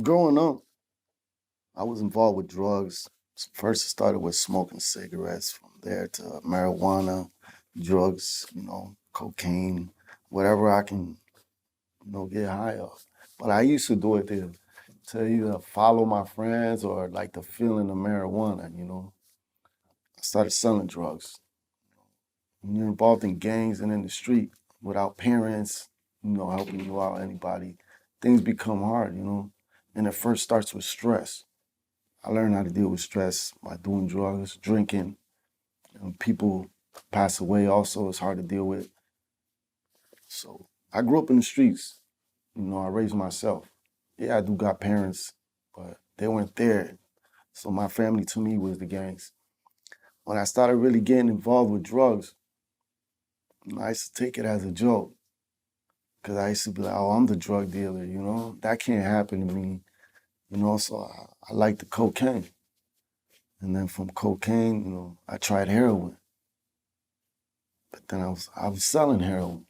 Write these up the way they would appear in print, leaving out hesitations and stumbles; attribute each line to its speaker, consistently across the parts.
Speaker 1: Growing up, I was involved with drugs. First, it started with smoking cigarettes. From there to marijuana, drugs, cocaine, whatever I can, get high off. But I used to do it to either follow my friends or like the feeling of marijuana. I started selling drugs. When you're involved in gangs and in the street without parents, helping you out, anybody, things become hard. And it first starts with stress. I learned how to deal with stress by doing drugs, drinking. People pass away also, it's hard to deal with. So I grew up in the streets. I raised myself. Yeah, I do got parents, but they weren't there. So my family to me was the gangs. When I started really getting involved with drugs, I used to take it as a joke. Because I used to be like, oh, I'm the drug dealer. That can't happen to me. So I like the cocaine. And then from cocaine, I tried heroin. But then I was selling heroin.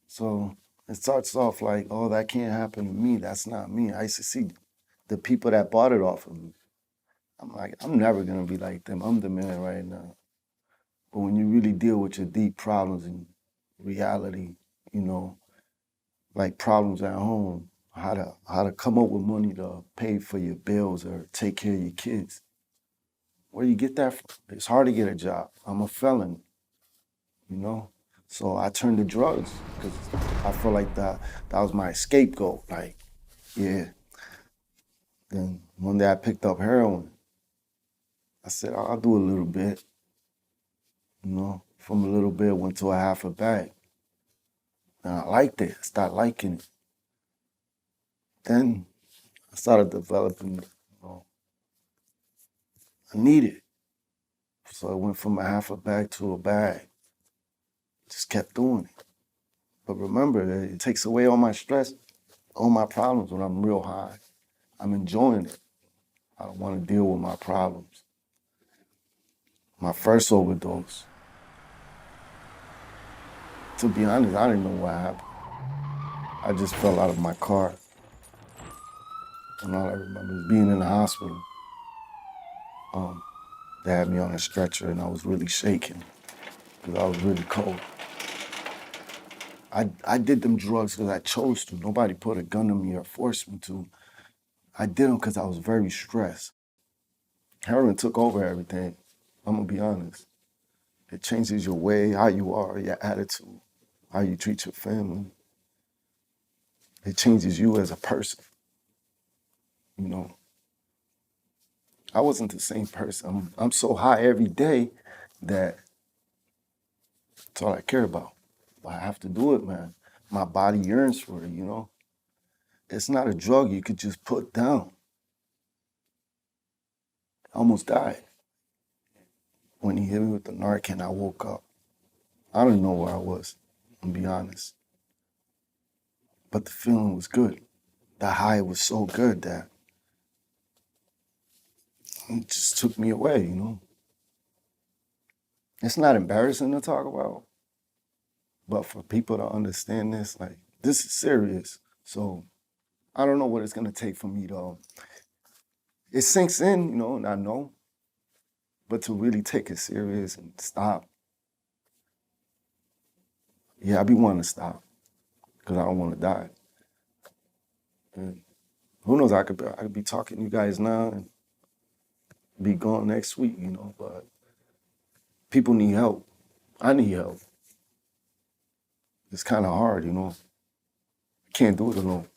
Speaker 1: So it starts off like, oh, that can't happen to me. That's not me. I used to see the people that bought it off of me. I'm like, I'm never gonna be like them. I'm the man right now. But when you really deal with your deep problems in reality, you know, like problems at home, how to come up with money to pay for your bills or take care of your kids. Where do you get that from? It's hard to get a job. I'm a felon, you know? So I turned to drugs because I felt like that was my scapegoat. Like, yeah. Then one day I picked up heroin. I said, I'll do a little bit. From a little bit, went to a half a bag. And I liked it. I started liking it. Then I started developing, I need it. So I went from a half a bag to a bag. Just kept doing it. But remember, it takes away all my stress, all my problems when I'm real high. I'm enjoying it. I don't want to deal with my problems. My first overdose, to be honest, I didn't know what happened. I just fell out of my car. And all I remember is being in the hospital. They had me on a stretcher and I was really shaking because I was really cold. I did them drugs because I chose to. Nobody put a gun on me or forced me to. I did them because I was very stressed. Heroin took over everything. I'm gonna be honest. It changes your way, how you are, your attitude, how you treat your family. It changes you as a person. You know, I wasn't the same person. I'm so high every day that that's all I care about. But I have to do it, man. My body yearns for it. It's not a drug you could just put down. I almost died. When he hit me with the Narcan, I woke up. I didn't know where I was, to be honest. But the feeling was good. The high was so good that it just took me away. It's not embarrassing to talk about, but for people to understand this, like, this is serious. So I don't know what it's gonna take for me to, it sinks in, and I know, but to really take it serious and stop, yeah, I be wanting to stop because I don't want to die. And who knows, I could be talking to you guys now and be gone next week, but people need help. I need help. It's kind of hard. I can't do it alone.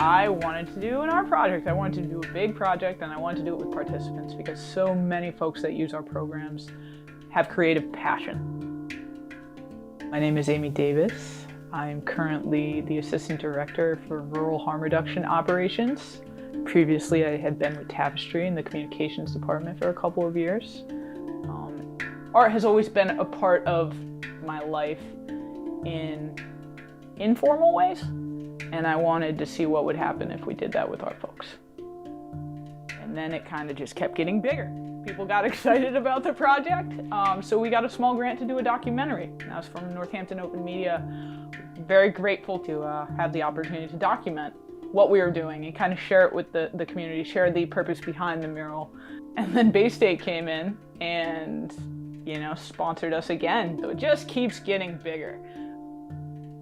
Speaker 2: I wanted to do an art project. I wanted to do a big project and I wanted to do it with participants because so many folks that use our programs have creative passion. My name is Amy Davis. I'm currently the Assistant Director for Rural Harm Reduction Operations. Previously, I had been with Tapestry in the Communications Department for a couple of years. Art has always been a part of my life in informal ways. And I wanted to see what would happen if we did that with our folks. And then it kind of just kept getting bigger. People got excited about the project, so we got a small grant to do a documentary. That was from Northampton Open Media. Very grateful to have the opportunity to document what we were doing and kind of share it with the community, share the purpose behind the mural. And then Bay State came in and, sponsored us again. So it just keeps getting bigger.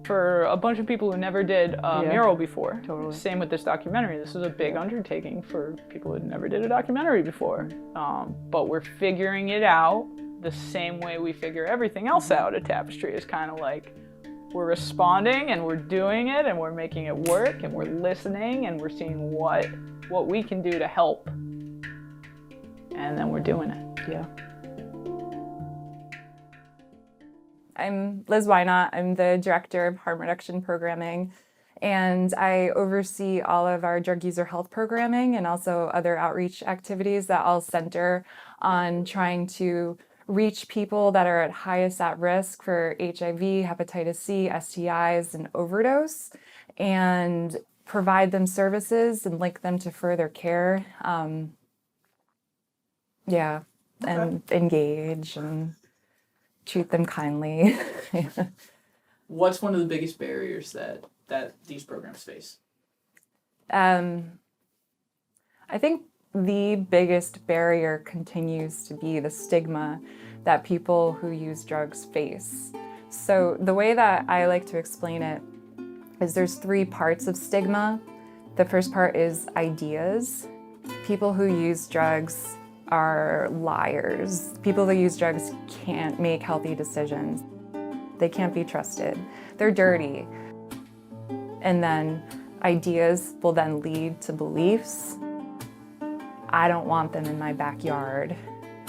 Speaker 2: For a bunch of people who never did a mural before.
Speaker 3: Totally.
Speaker 2: Same with this documentary. This is a big undertaking for people who never did a documentary before. But we're figuring it out the same way we figure everything else out at Tapestry. Is kind of like we're responding and we're doing it and we're making it work and we're listening and we're seeing what we can do to help. And then we're doing it.
Speaker 3: Yeah.
Speaker 4: I'm Liz Wynot. I'm the Director of Harm Reduction Programming, and I oversee all of our drug user health programming and also other outreach activities that all center on trying to reach people that are at highest at risk for HIV, hepatitis C, STIs, and overdose, and provide them services and link them to further care. And engage and treat them kindly.
Speaker 3: What's one of the biggest barriers that these programs face?
Speaker 4: I think the biggest barrier continues to be the stigma that people who use drugs face. So the way that I like to explain it is there's 3 parts of stigma. The first part is ideas. People who use drugs are liars. People that use drugs can't make healthy decisions. They can't be trusted. They're dirty. And then ideas will then lead to beliefs. I don't want them in my backyard.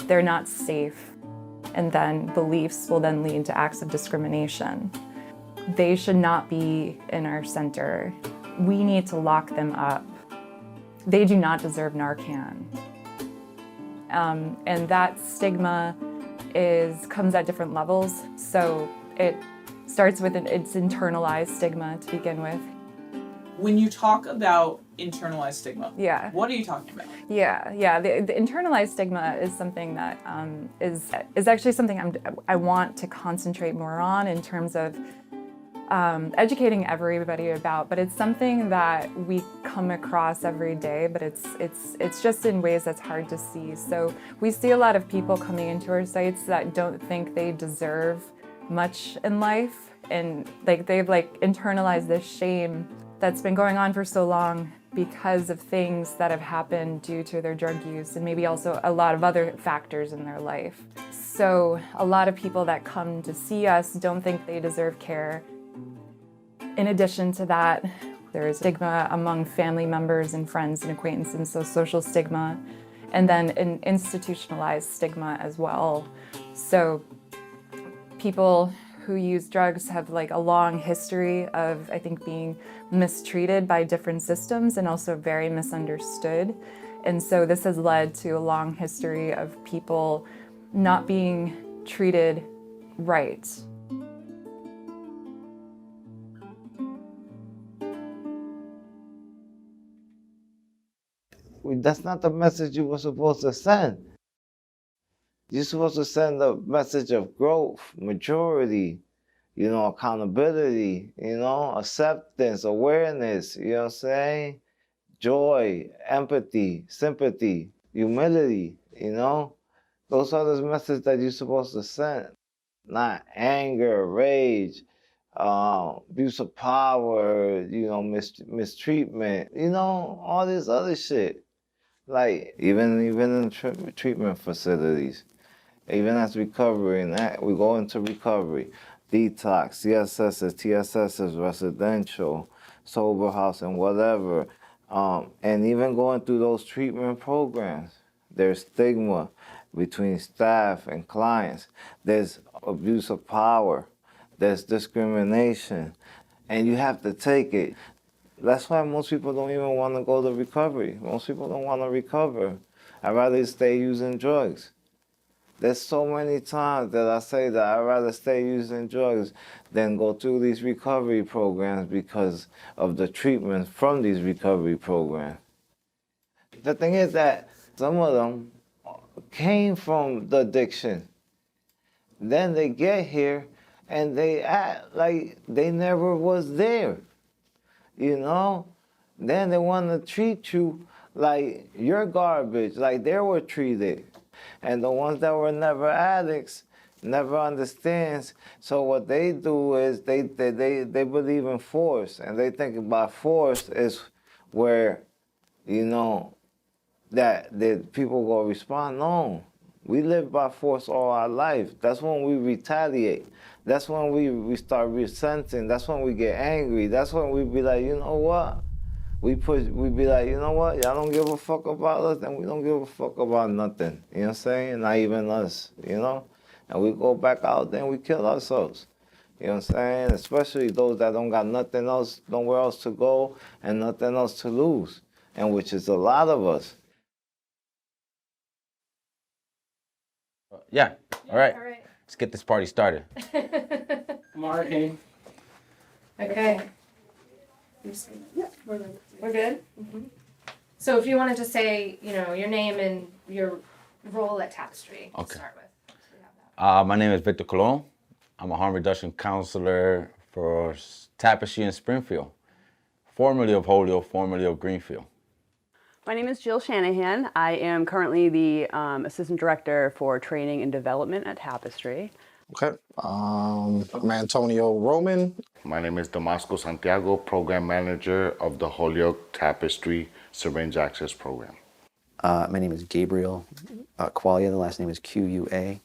Speaker 4: They're not safe. And then beliefs will then lead to acts of discrimination. They should not be in our center. We need to lock them up. They do not deserve Narcan. And that stigma comes at different levels. So it starts with its internalized stigma to begin with.
Speaker 3: When you talk about internalized stigma,
Speaker 4: Yeah.
Speaker 3: what are you talking about?
Speaker 4: Yeah. The internalized stigma is something that is actually something I want to concentrate more on in terms of educating everybody about, but it's something that we come across every day, but it's just in ways that's hard to see. So we see a lot of people coming into our sites that don't think they deserve much in life, and they've internalized this shame that's been going on for so long because of things that have happened due to their drug use and maybe also a lot of other factors in their life. So a lot of people that come to see us don't think they deserve care. In addition to that, there is stigma among family members and friends and acquaintances, so social stigma, and then an institutionalized stigma as well. So people who use drugs have a long history of, I think, being mistreated by different systems and also very misunderstood. And so this has led to a long history of people not being treated right.
Speaker 5: That's not the message you were supposed to send. You're supposed to send a message of growth, maturity, accountability, acceptance, awareness, you know what I'm saying? Joy, empathy, sympathy, humility, Those are the messages that you're supposed to send. Not anger, rage, abuse of power, mistreatment, all this other shit. Like, even in treatment facilities, even as recovery, we go into recovery, detox, CSS, TSS is residential, sober house, and whatever. And even going through those treatment programs, there's stigma between staff and clients. There's abuse of power. There's discrimination. And you have to take it. That's why most people don't even want to go to recovery. Most people don't want to recover. I'd rather stay using drugs. There's so many times that I say that I'd rather stay using drugs than go through these recovery programs because of the treatment from these recovery programs. The thing is that some of them came from the addiction. Then they get here and they act like they never was there, you know? Then they want to treat you like you're garbage, like they were treated. And the ones that were never addicts never understands. So what they do is they believe in force, and they think about force is where, you know, that people go respond. No, we live by force all our life. That's when we retaliate. That's when we start resenting. That's when we get angry. That's when we be like, you know what? We be like, you know what? Y'all don't give a fuck about us, and we don't give a fuck about nothing. You know what I'm saying? Not even us, you know? And we go back out there and we kill ourselves. You know what I'm saying? Especially those that don't got nothing else, nowhere else to go, and nothing else to lose, and which is a lot of us.
Speaker 6: Yeah, all right. Let's get this party started.
Speaker 3: Martin.
Speaker 7: Okay. We're good? So if you wanted to say, you know, your name and your role at Tapestry to start with. So we have that.
Speaker 6: My name is Victor Colon. I'm a harm reduction counselor for Tapestry in Springfield, formerly of Holyoke, formerly of Greenfield.
Speaker 8: My name is Jill Shanahan. I am currently the Assistant Director for Training and Development at Tapestry.
Speaker 9: Okay. I'm Antonio Roman.
Speaker 10: My name is Damasco Santiago, Program Manager of the Holyoke Tapestry Syringe Access Program.
Speaker 11: My name is Gabriel Qualia. The last name is Quagia.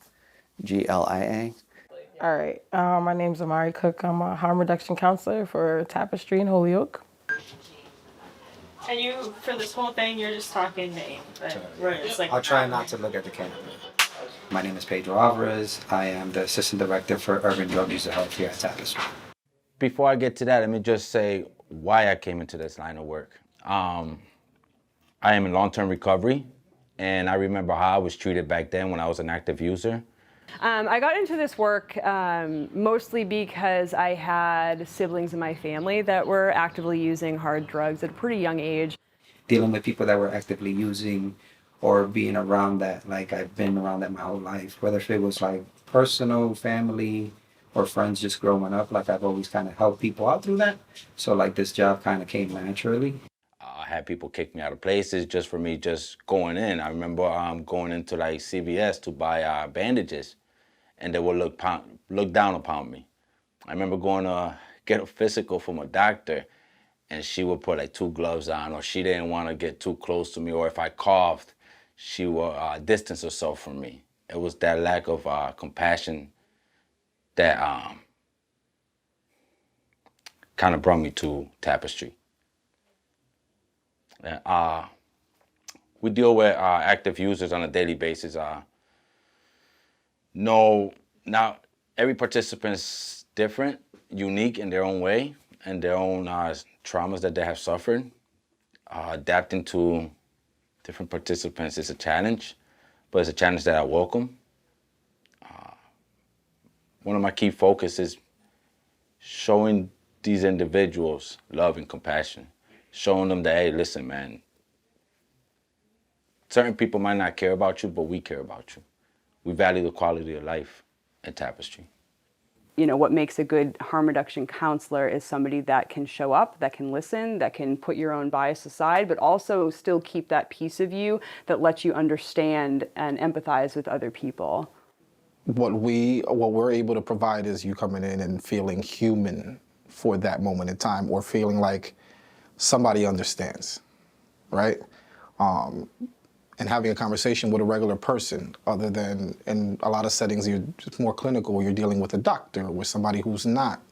Speaker 12: All right. My name is Amari Cook. I'm a harm reduction counselor for Tapestry in Holyoke.
Speaker 13: And you, for this whole thing, you're just talking name, right? It's like
Speaker 14: I'll try not to look at the camera. My name is Pedro Alvarez. I am the Assistant Director for Urban Drug User Health here at Tapestry.
Speaker 6: Before I get to that, let me just say why I came into this line of work. I am in long-term recovery, and I remember how I was treated back then when I was an active user.
Speaker 8: I got into this work mostly because I had siblings in my family that were actively using hard drugs at a pretty young age.
Speaker 14: Dealing with people that were actively using or being around that, like I've been around that my whole life, whether if it was like personal, family, or friends just growing up, like I've always kind of helped people out through that. So like this job kind of came naturally.
Speaker 6: I had people kick me out of places just for me just going in. I remember going into like CVS to buy bandages, and they would look down upon me. I remember going to get a physical from a doctor, and she would put like 2 gloves on, or she didn't want to get too close to me, or if I coughed, she would distance herself from me. It was that lack of compassion that kind of brought me to Tapestry. We deal with active users on a daily basis. Now every participant's different, unique in their own way, and their own traumas that they have suffered. Adapting to different participants is a challenge, but it's a challenge that I welcome. One of my key focus is showing these individuals love and compassion, showing them that, hey, listen, man, certain people might not care about you, but we care about you. We value the quality of life at Tapestry.
Speaker 8: You know, what makes a good harm reduction counselor is somebody that can show up, that can listen, that can put your own bias aside, but also still keep that piece of you that lets you understand and empathize with other people.
Speaker 9: What we're able to provide is you coming in and feeling human for that moment in time, or feeling like somebody understands, right? And having a conversation with a regular person, other than in a lot of settings you're just more clinical, you're dealing with a doctor, with somebody who's not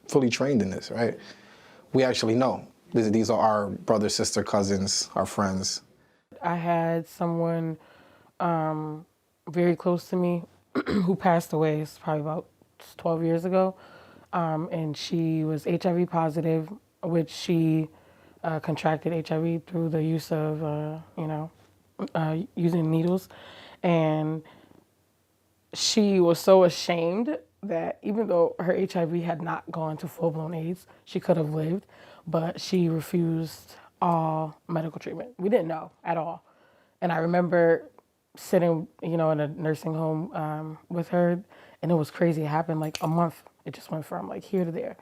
Speaker 9: fully trained in this, right? We actually know. These are our brother, sister, cousins, our friends.
Speaker 12: I had someone very close to me who passed away. It's probably about 12 years ago. And she was HIV positive, which she contracted HIV through the use of, using needles. And she was so ashamed that even though her HIV had not gone to full-blown AIDS, she could have lived, but she refused all medical treatment. We didn't know at all. And I remember sitting, in a nursing home with her, and it was crazy. It happened like a month. It just went from like here to there.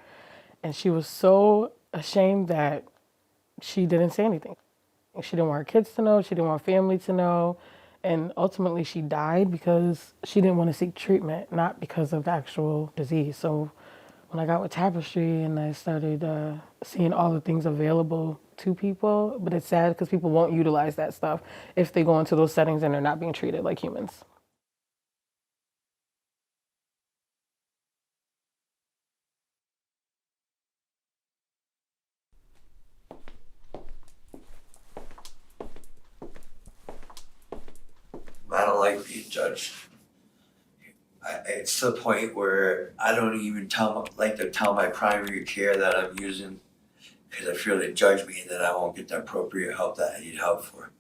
Speaker 12: And she was so ashamed that she didn't say anything. She didn't want her kids to know. She didn't want family to know. And ultimately she died because she didn't want to seek treatment, not because of the actual disease. So when I got with Tapestry and I started seeing all the things available to people, but it's sad because people won't utilize that stuff if they go into those settings and they're not being treated like humans.
Speaker 15: I don't like being judged. It's to the point where I don't even like to tell my primary care that I'm using because I fear they judge me and then I won't get the appropriate help that I need help for.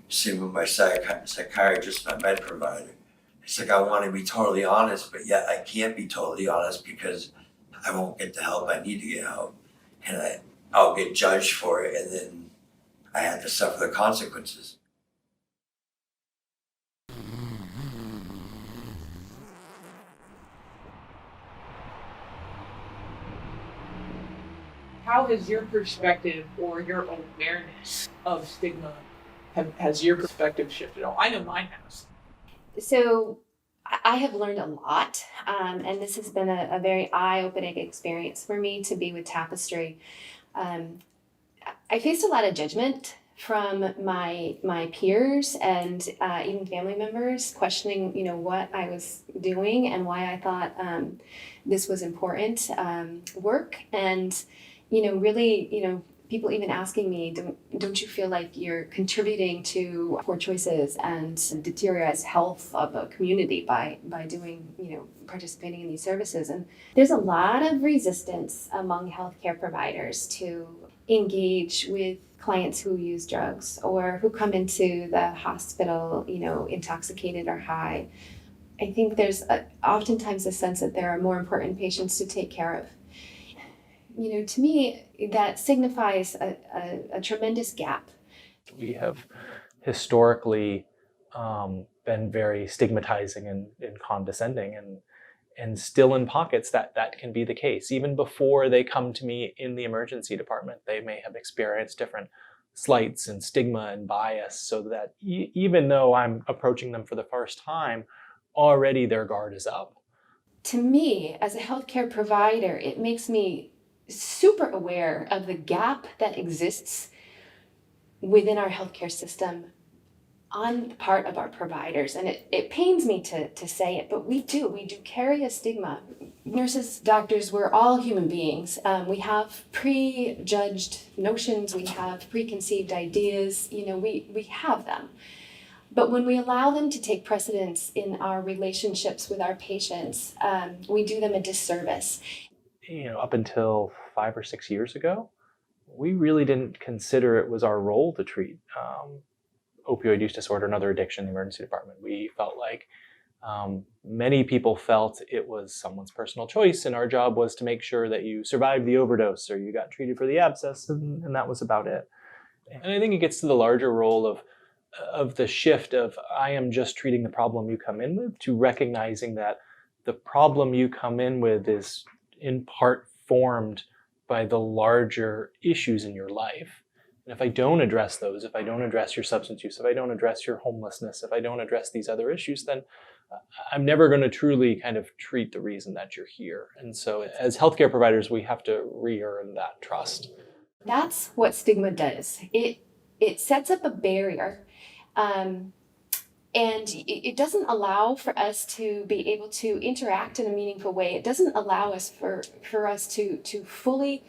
Speaker 15: Same with my psychiatrist, my med provider. It's like I want to be totally honest, but yet I can't be totally honest because I won't get the help I need to get help. And I'll get judged for it and then I have to suffer the consequences.
Speaker 3: How has your perspective or your awareness of stigma, has your perspective shifted? Oh, I know mine has.
Speaker 7: So I have learned a lot, and this has been a very eye-opening experience for me to be with Tapestry. I faced a lot of judgment from my peers and even family members questioning, what I was doing and why I thought this was important work. And, really, people even asking me, don't you feel like you're contributing to poor choices and deteriorates health of a community by doing, participating in these services? And there's a lot of resistance among healthcare providers to engage with clients who use drugs or who come into the hospital, intoxicated or high. I think there's oftentimes a sense that there are more important patients to take care of. To me, that signifies a tremendous gap.
Speaker 16: We have historically been very stigmatizing and condescending, and still in pockets that can be the case. Even before they come to me in the emergency department, they may have experienced different slights and stigma and bias, so that even though I'm approaching them for the first time, already their guard is up.
Speaker 7: To me, as a healthcare provider, it makes me super aware of the gap that exists within our healthcare system on the part of our providers. And it pains me to say it, but we do carry a stigma. Nurses, doctors, we're all human beings. We have prejudged notions, we have preconceived ideas, we have them. But when we allow them to take precedence in our relationships with our patients, we do them a disservice.
Speaker 16: Up until 5 or 6 years ago, we really didn't consider it was our role to treat opioid use disorder and other addiction in the emergency department. We felt like many people felt it was someone's personal choice, and our job was to make sure that you survived the overdose or you got treated for the abscess, and that was about it. And I think it gets to the larger role of the shift of I am just treating the problem you come in with, to recognizing that the problem you come in with is in part formed by the larger issues in your life. And if I don't address those, if I don't address your substance use, if I don't address your homelessness, if I don't address these other issues, then I'm never going to truly kind of treat the reason that you're here. And so as healthcare providers, we have to re-earn that trust.
Speaker 7: That's what stigma does. It sets up a barrier. And it doesn't allow for us to be able to interact in a meaningful way. It doesn't allow us for us to fully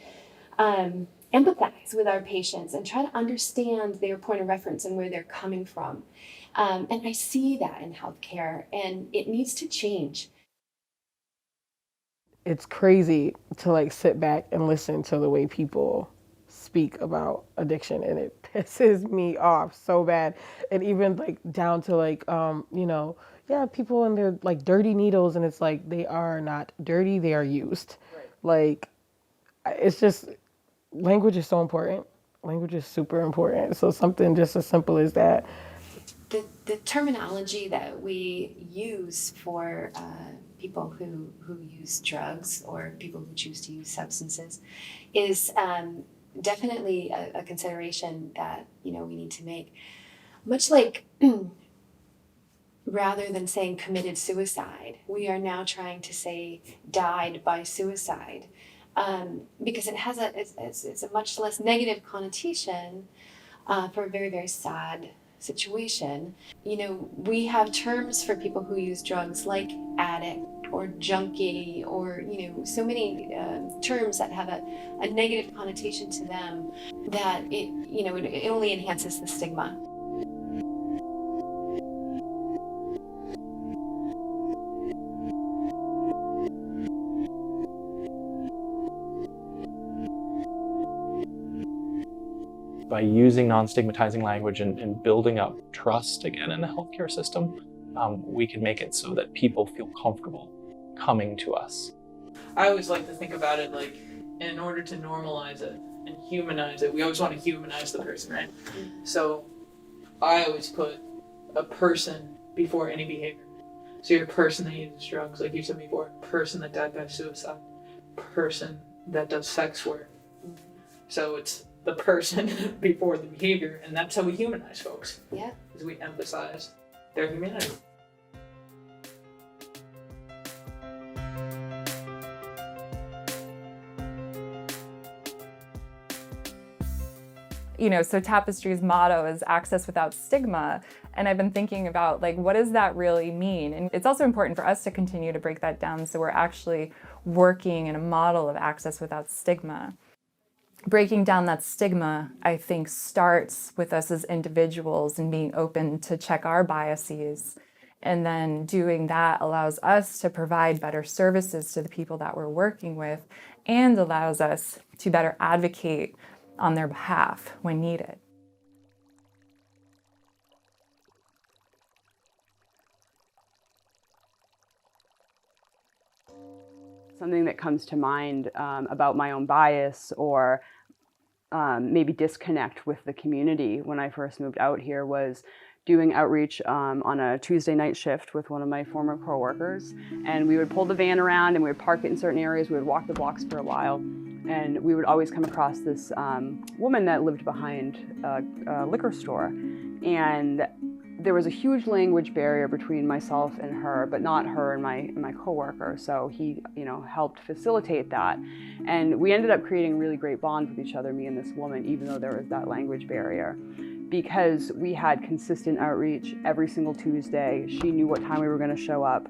Speaker 7: empathize with our patients and try to understand their point of reference and where they're coming from. And I see that in healthcare, and it needs to change.
Speaker 12: It's crazy to sit back and listen to the way people speak about addiction, and it pisses me off so bad. And even like down to like, you know, yeah, people and their like dirty needles, and it's like they are not dirty, they are used. Right. Like, it's just, language is so important. Language is super important. So something just as simple as that.
Speaker 7: The terminology that we use for people who use drugs or people who choose to use substances is definitely a consideration that, you know, we need to make. Much like rather than saying committed suicide, we are now trying to say died by suicide, because it has it's a much less negative connotation for a very, very sad situation. You know, we have terms for people who use drugs like addict or junkie, or, you know, so many terms that have a negative connotation to them that it only enhances the stigma.
Speaker 16: By using non-stigmatizing language and building up trust again in the healthcare system, we can make it so that people feel comfortable coming to us.
Speaker 3: I always like to think about it like, in order to normalize it and humanize it, we always want to humanize the person, right? So I always put a person before any behavior. So you're a person that uses drugs, like you said before, person that died by suicide, person that does sex work. So it's the person before the behavior, and that's how we humanize folks.
Speaker 7: Yeah.
Speaker 3: Is we emphasize their humanity.
Speaker 4: You know, so Tapestry's motto is access without stigma. And I've been thinking about, like, what does that really mean? And it's also important for us to continue to break that down, so we're actually working in a model of access without stigma. Breaking down that stigma, I think, starts with us as individuals and being open to check our biases. And then doing that allows us to provide better services to the people that we're working with, and allows us to better advocate on their behalf when needed.
Speaker 8: Something that comes to mind about my own bias or maybe disconnect with the community when I first moved out here was doing outreach on a Tuesday night shift with one of my former coworkers. And we would pull the van around and we would park it in certain areas. We would walk the blocks for a while. And we would always come across this woman that lived behind a liquor store. And there was a huge language barrier between myself and her, but not her and my coworker. So he, helped facilitate that. And we ended up creating a really great bond with each other, me and this woman, even though there was that language barrier. Because we had consistent outreach every single Tuesday. She knew what time we were going to show up.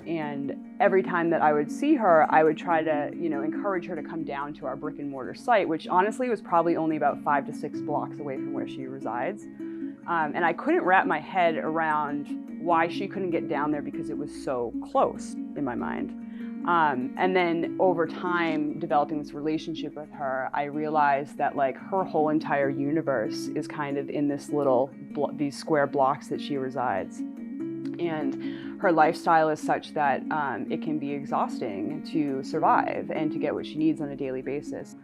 Speaker 8: And every time that I would see her, I would try to, encourage her to come down to our brick and mortar site, which honestly was probably only about 5 to 6 blocks away from where she resides. And I couldn't wrap my head around why she couldn't get down there because it was so close in my mind. And then over time, developing this relationship with her, I realized that her whole entire universe is kind of in this these square blocks that she resides. And her lifestyle is such that it can be exhausting to survive and to get what she needs on a daily basis.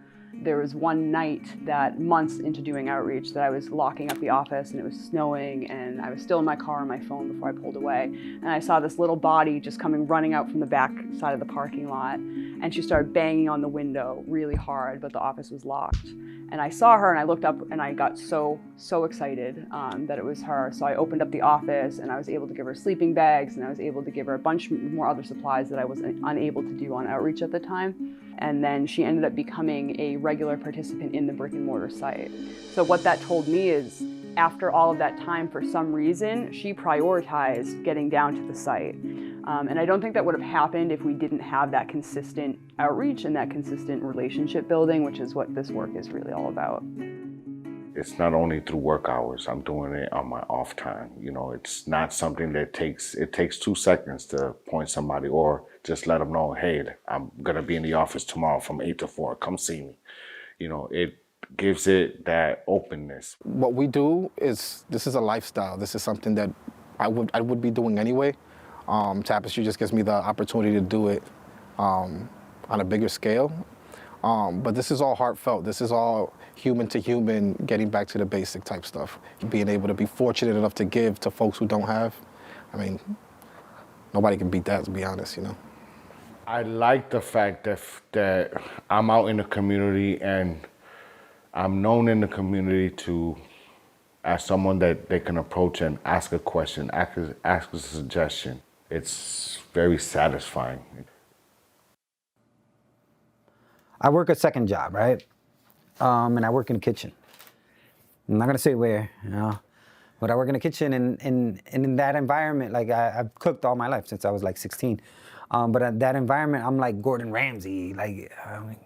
Speaker 8: There was one night that months into doing outreach that I was locking up the office and it was snowing and I was still in my car on my phone before I pulled away. And I saw this little body just running out from the back side of the parking lot. And she started banging on the window really hard, but the office was locked. And I saw her and I looked up and I got so excited that it was her. So I opened up the office and I was able to give her sleeping bags and I was able to give her a bunch more other supplies that I was unable to do on outreach at the time. And then she ended up becoming a regular participant in the brick and mortar site. So what that told me is after all of that time, for some reason, she prioritized getting down to the site. And I don't think that would have happened if we didn't have that consistent outreach and that consistent relationship building, which is what this work is really all about.
Speaker 10: It's not only through work hours, I'm doing it on my off time. It's not something that takes 2 seconds to point somebody or just let them know, hey, I'm gonna be in the office tomorrow from 8 to 4, come see me. gives it that openness.
Speaker 9: What we do is, this is a lifestyle. This is something that I would be doing anyway. Tapestry just gives me the opportunity to do it on a bigger scale. But this is all heartfelt. This is all human to human, getting back to the basic type stuff. Being able to be fortunate enough to give to folks who don't have. I mean, nobody can beat that, to be honest, you know.
Speaker 10: I like the fact that I'm out in the community and I'm known in the community as someone that they can approach and ask a question, ask a suggestion. It's very satisfying.
Speaker 17: I work a second job, right? And I work in the kitchen. I'm not gonna say where, you know, but I work in the kitchen, and in that environment, like I've cooked all my life since I was like 16. But in that environment, I'm like Gordon Ramsay, like,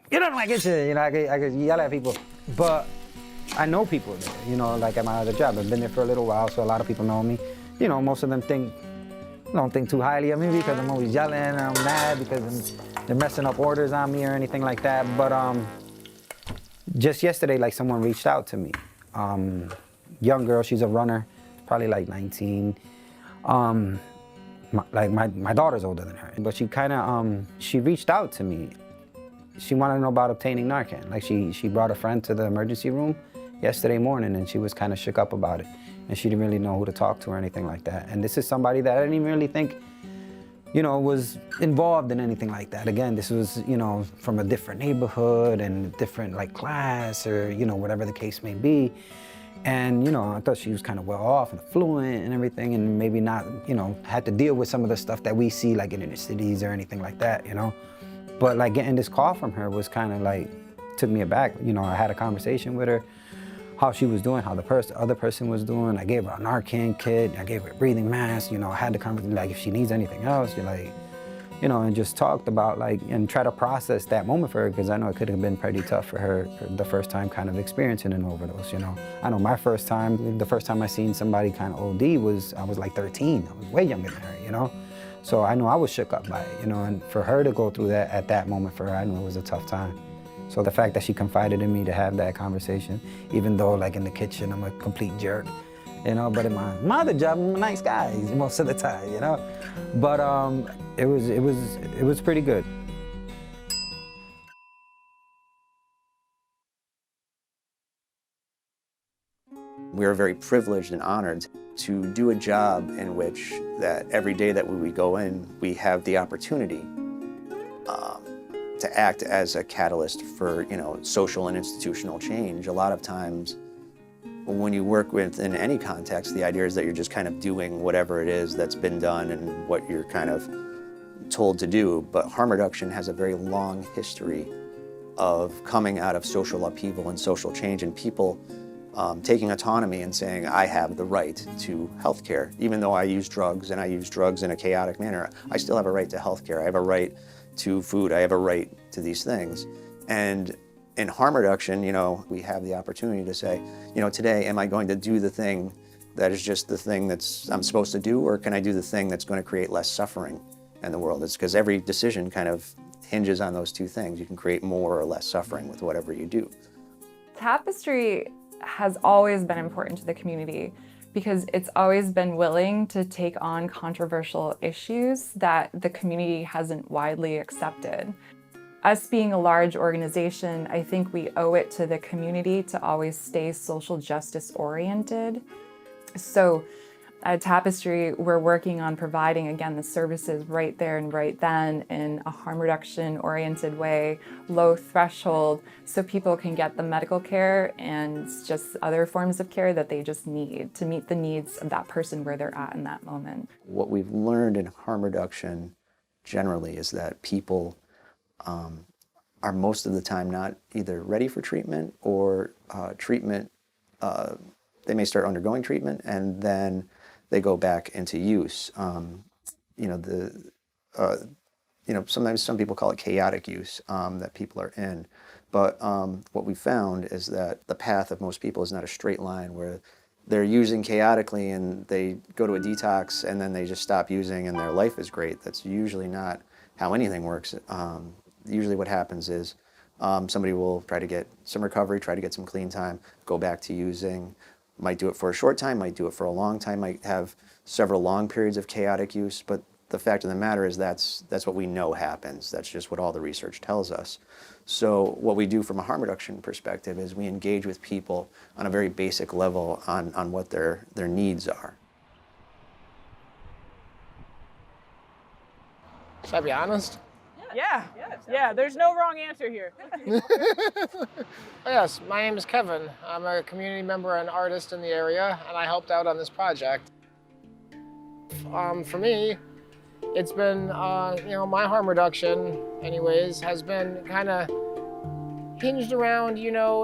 Speaker 17: get out of my kitchen, you know, I could yell at people. But I know people there, you know, like at my other job. I've been there for a little while, so a lot of people know me. You know, most of them don't think too highly of me because I'm always yelling and I'm mad because they're messing up orders on me or anything like that. But just yesterday, like someone reached out to me. Young girl, she's a runner, probably like 19. My daughter's older than her, but she kind of, she reached out to me. She wanted to know about obtaining Narcan. Like she brought a friend to the emergency room yesterday morning, and she was kind of shook up about it. And she didn't really know who to talk to or anything like that. And this is somebody that I didn't even really think, you know, was involved in anything like that. Again, this was, you know, from a different neighborhood and different like class or, you know, whatever the case may be. And, you know, I thought she was kind of well off and affluent and everything, and maybe not, you know, had to deal with some of the stuff that we see like in inner cities or anything like that, you know. But like getting this call from her was kind of like, took me aback. You know, I had a conversation with her, how she was doing, how the other person was doing. I gave her a Narcan kit, I gave her a breathing mask, you know, I had the conversation, like if she needs anything else, you're like, you know, and just talked about like, and try to process that moment for her, because I know it could have been pretty tough for her the first time kind of experiencing an overdose, you know. I know my first time, the first time I seen somebody kind of OD was, I was like 13, I was way younger than her, you know. So I know I was shook up by it, you know, and for her to go through that at that moment for her, I knew it was a tough time. So the fact that she confided in me to have that conversation, even though like in the kitchen I'm a complete jerk, you know, but in my other job I'm a nice guy most of the time, you know. But it was pretty good.
Speaker 11: We are very privileged and honored to do a job in which that every day that we go in, we have the opportunity to act as a catalyst for, you know, social and institutional change. A lot of times when you work within any context, the idea is that you're just kind of doing whatever it is that's been done and what you're kind of told to do. But harm reduction has a very long history of coming out of social upheaval and social change, and people taking autonomy and saying, I have the right to healthcare. Even though I use drugs, and I use drugs in a chaotic manner, I still have a right to healthcare. I have a right to food. I have a right to these things. And in harm reduction, you know, we have the opportunity to say, you know, today, am I going to do the thing that is just the thing that's I'm supposed to do, or can I do the thing that's going to create less suffering in the world? It's because every decision kind of hinges on those two things. You can create more or less suffering with whatever you do.
Speaker 4: Tapestry has always been important to the community because it's always been willing to take on controversial issues that the community hasn't widely accepted. Us being a large organization, I think we owe it to the community to always stay social justice oriented. So at Tapestry, we're working on providing, again, the services right there and right then in a harm reduction oriented way, low threshold, so people can get the medical care and just other forms of care that they just need to meet the needs of that person where they're at in that moment.
Speaker 11: What we've learned in harm reduction generally is that people are most of the time not either ready for treatment or treatment, they may start undergoing treatment and then they go back into use. You know, sometimes some people call it chaotic use that people are in. But what we found is that the path of most people is not a straight line where they're using chaotically and they go to a detox and then they just stop using and their life is great. That's usually not how anything works. Usually what happens is Somebody will try to get some recovery, try to get some clean time, go back to using, might do it for a short time, might do it for a long time, might have several long periods of chaotic use, but the fact of the matter is that's what we know happens. That's just what all the research tells us. So what we do from a harm reduction perspective is we engage with people on a very basic level on what their needs are.
Speaker 18: Should I be honest?
Speaker 2: Yeah. Yeah, there's no wrong answer here.
Speaker 18: Yes, my name is Kevin. I'm a community member and artist in the area, and I helped out on this project. For me, it's been, my harm reduction, anyways, has been kind of hinged around,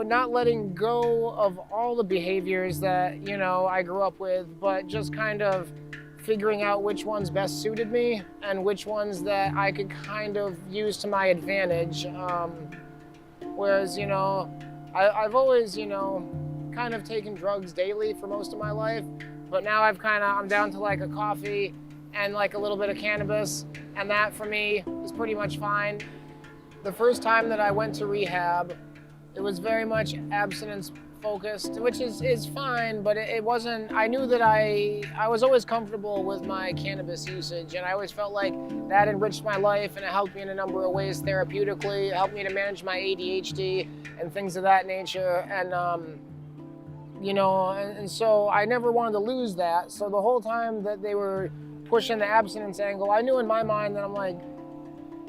Speaker 18: not letting go of all the behaviors that, I grew up with, but just kind of figuring out which ones best suited me and which ones that I could kind of use to my advantage. Whereas, I've always, kind of taken drugs daily for most of my life, but now I'm down to like a coffee and like a little bit of cannabis, and that for me is pretty much fine. The first time that I went to rehab, it was very much abstinence focused, which is fine, but it wasn't. I knew that I was always comfortable with my cannabis usage, and I always felt like that enriched my life, and it helped me in a number of ways therapeutically. It helped me to manage my ADHD and things of that nature, and and so I never wanted to lose that. So the whole time that they were pushing the abstinence angle, I knew in my mind that I'm like,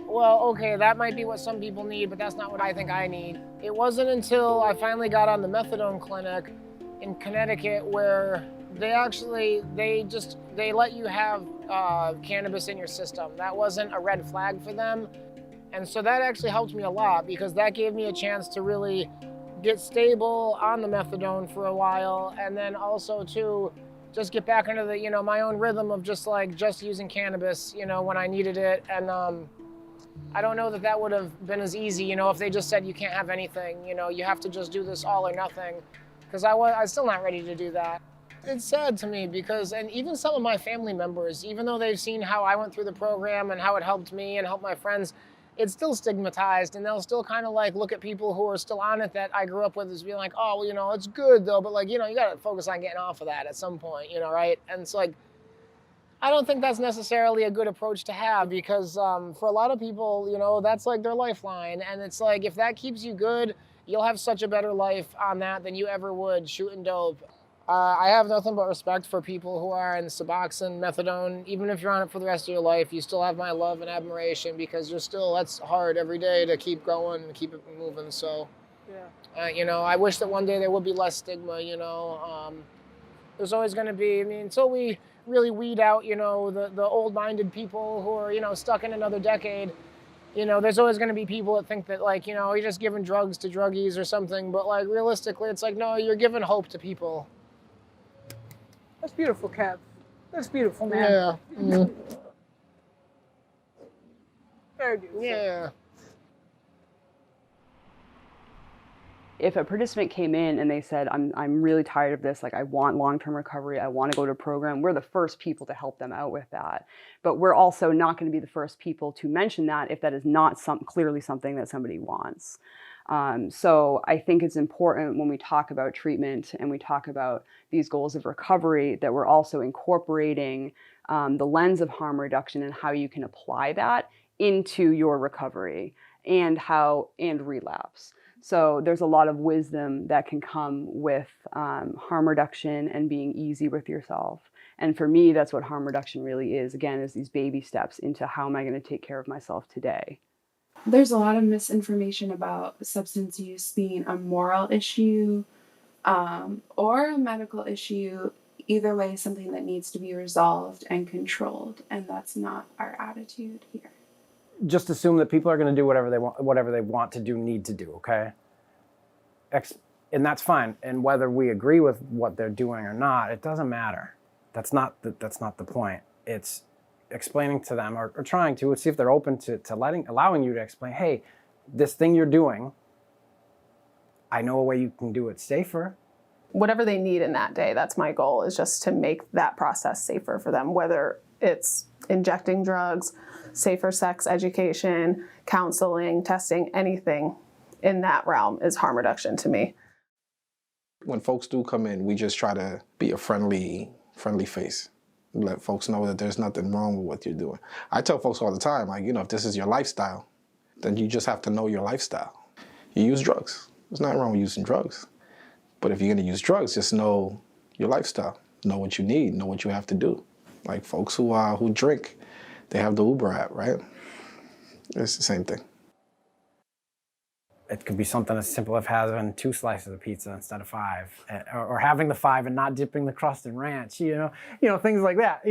Speaker 18: well, okay, that might be what some people need, but that's not what I think I need. It wasn't until I finally got on the methadone clinic in Connecticut where they let you have cannabis in your system. That wasn't a red flag for them. And so that actually helped me a lot because that gave me a chance to really get stable on the methadone for a while, and then also to just get back into the, my own rhythm of just using cannabis, when I needed it. And I don't know that would have been as easy, if they just said you can't have anything, you have to just do this all or nothing, because I'm still not ready to do that. It's sad to me because, and even some of my family members, even though they've seen how I went through the program and how it helped me and helped my friends, it's still stigmatized, and they'll still kind of look at people who are still on it that I grew up with as being like, oh, well, it's good though, but you gotta focus on getting off of that at some point, right? And it's like, I don't think that's necessarily a good approach to have because for a lot of people, that's like their lifeline. And it's like, if that keeps you good, you'll have such a better life on that than you ever would shooting dope. I have nothing but respect for people who are in Suboxone, methadone. Even if you're on it for the rest of your life, you still have my love and admiration because that's hard every day to keep going and keep it moving. So, I wish that one day there would be less stigma, There's always going to be, until we really weed out, the old-minded people who are, stuck in another decade, there's always going to be people that think that, you're just giving drugs to druggies or something. But, realistically, it's like, no, you're giving hope to people.
Speaker 2: That's beautiful, Kev. That's beautiful, man.
Speaker 18: Yeah. Mm.
Speaker 2: Very beautiful.
Speaker 18: Yeah.
Speaker 8: If a participant came in and they said, I'm really tired of this, I want long-term recovery, I want to go to a program, we're the first people to help them out with that. But we're also not going to be the first people to mention that if that is not clearly something that somebody wants. So I think it's important when we talk about treatment and we talk about these goals of recovery that we're also incorporating the lens of harm reduction and how you can apply that into your recovery and relapse. So there's a lot of wisdom that can come with harm reduction and being easy with yourself. And for me, that's what harm reduction really is. Again, is these baby steps into how am I going to take care of myself today.
Speaker 19: There's a lot of misinformation about substance use being a moral issue or a medical issue. Either way, something that needs to be resolved and controlled. And that's not our attitude here.
Speaker 20: Just assume that people are going to do whatever they want to do, need to do, okay? And that's fine. And whether we agree with what they're doing or not, it doesn't matter. That's not the point. It's explaining to them or trying to see if they're open to allowing you to explain, hey, this thing you're doing, I know a way you can do it safer.
Speaker 21: Whatever they need in that day, that's my goal, is just to make that process safer for them, whether it's injecting drugs, safer sex education, counseling, testing, anything. in that realm is harm reduction to me.
Speaker 9: When folks do come in, we just try to be a friendly face. Let folks know that there's nothing wrong with what you're doing. I tell folks all the time, like, if this is your lifestyle, then you just have to know your lifestyle. You use drugs. There's nothing wrong with using drugs. But if you're gonna use drugs, just know your lifestyle. Know what you need, know what you have to do. Like folks who drink, they have the Uber app, right? It's the same thing.
Speaker 20: It could be something as simple as having 2 slices of pizza instead of 5, or having the 5 and not dipping the crust in ranch. Things like that.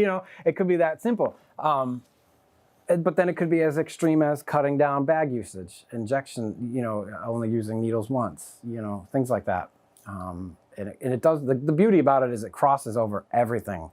Speaker 20: It could be that simple. But then it could be as extreme as cutting down bag usage, injection. Only using needles once. Things like that. And it does. The beauty about it is it crosses over everything.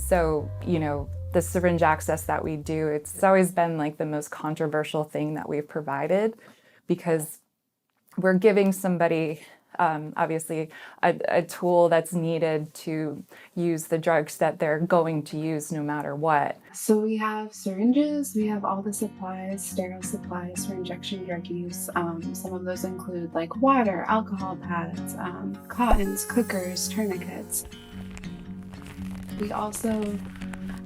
Speaker 4: So, the syringe access that we do, it's always been like the most controversial thing that we've provided, because we're giving somebody, obviously, a tool that's needed to use the drugs that they're going to use no matter what.
Speaker 19: So we have syringes, we have all the supplies, sterile supplies for injection drug use. Some of those include like water, alcohol pads, cottons, cookers, tourniquets. We also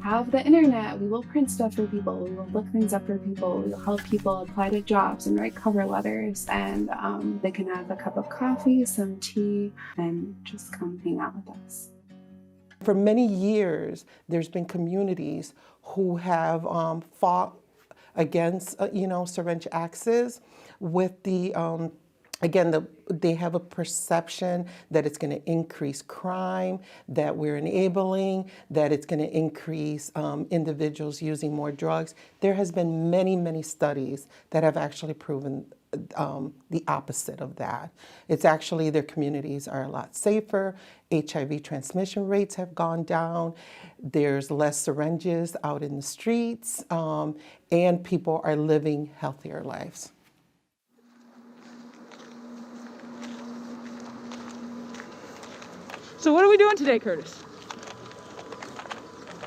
Speaker 19: have the internet. We will print stuff for people. We will look things up for people. We will help people apply to jobs and write cover letters. And they can have a cup of coffee, some tea, and just come hang out with us.
Speaker 1: For many years, there's been communities who have fought against, syringe access with the they have a perception that it's going to increase crime, that we're enabling, that it's going to increase individuals using more drugs. There has been many, many studies that have actually proven the opposite of that. It's actually their communities are a lot safer. HIV transmission rates have gone down. There's less syringes out in the streets, and people are living healthier lives.
Speaker 2: So what are we doing today, Curtis?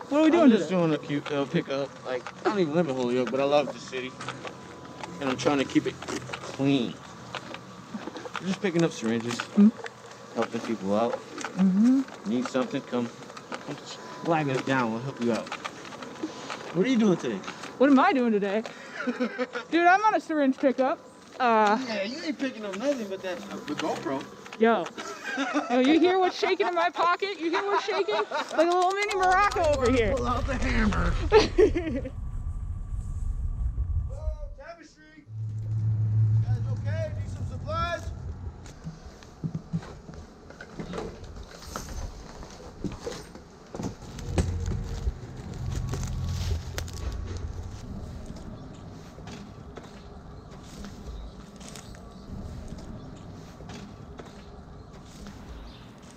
Speaker 2: What are we doing
Speaker 22: I'm
Speaker 2: today?
Speaker 22: just doing a cute pickup. Like, I don't even live in Holyoke, but I love the city. And I'm trying to keep it clean. I'm just picking up syringes, helping people out. Need something, come flag it down, we'll help you out. What are you doing today?
Speaker 2: What am I doing today? Dude, I'm on a syringe pickup.
Speaker 22: Yeah, you ain't picking up nothing but that the GoPro.
Speaker 2: Yo, you hear what's shaking in my pocket? You hear what's shaking? Like a little mini Morocco over here.
Speaker 22: Pull out the hammer. Tapestry. You guys okay? Need some supplies?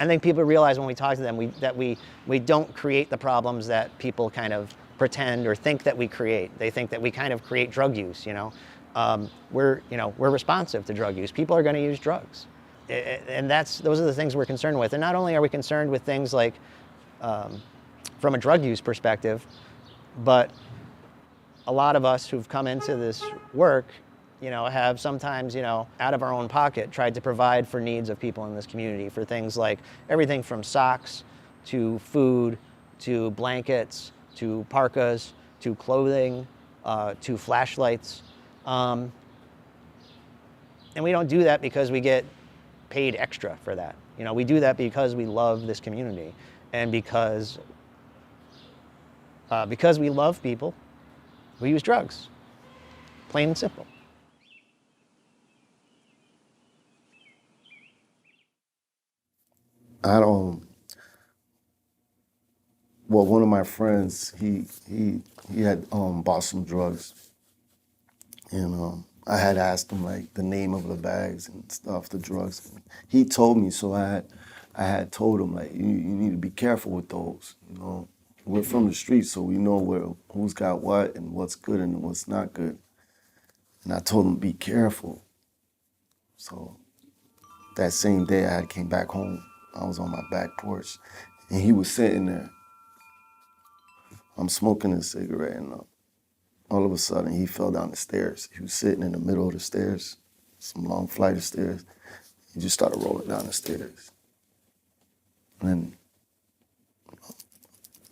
Speaker 11: I think people realize when we talk to them that we don't create the problems that people kind of pretend or think that we create. They think that we kind of create drug use. We're responsive to drug use. People are going to use drugs, and those are the things we're concerned with. And not only are we concerned with things like from a drug use perspective, but a lot of us who've come into this work have sometimes, out of our own pocket, tried to provide for needs of people in this community for things like everything from socks to food to blankets to parkas to clothing to flashlights
Speaker 5: And we don't do that because we get paid extra for that. You know, we do that because we love this community, and because we love people, we use drugs. Plain and simple.
Speaker 13: I don't. Well, one of my friends, he had bought some drugs, and I had asked him like the name of the bags and stuff, the drugs. He told me, so I had told him like you need to be careful with those. You know, we're from the streets, so we know who's got what and what's good and what's not good. And I told him be careful. So that same day I came back home. I was on my back porch, and he was sitting there. I'm smoking a cigarette, and all of a sudden he fell down the stairs. He was sitting in the middle of the stairs, some long flight of stairs. He just started rolling down the stairs. And then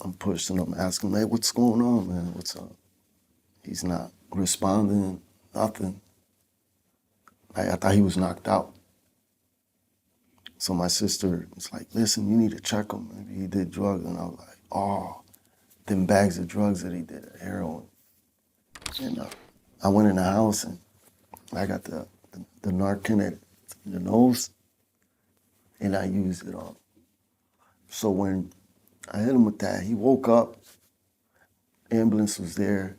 Speaker 13: I'm pushing him, asking him, hey, what's going on, man? What's up? He's not responding, nothing. I thought he was knocked out. So my sister was like, listen, you need to check him. Maybe he did drugs. And I was like, oh, them bags of drugs that he did, heroin. And I went in the house and I got the Narcan in the nose, and I used it on. So when I hit him with that, he woke up, ambulance was there,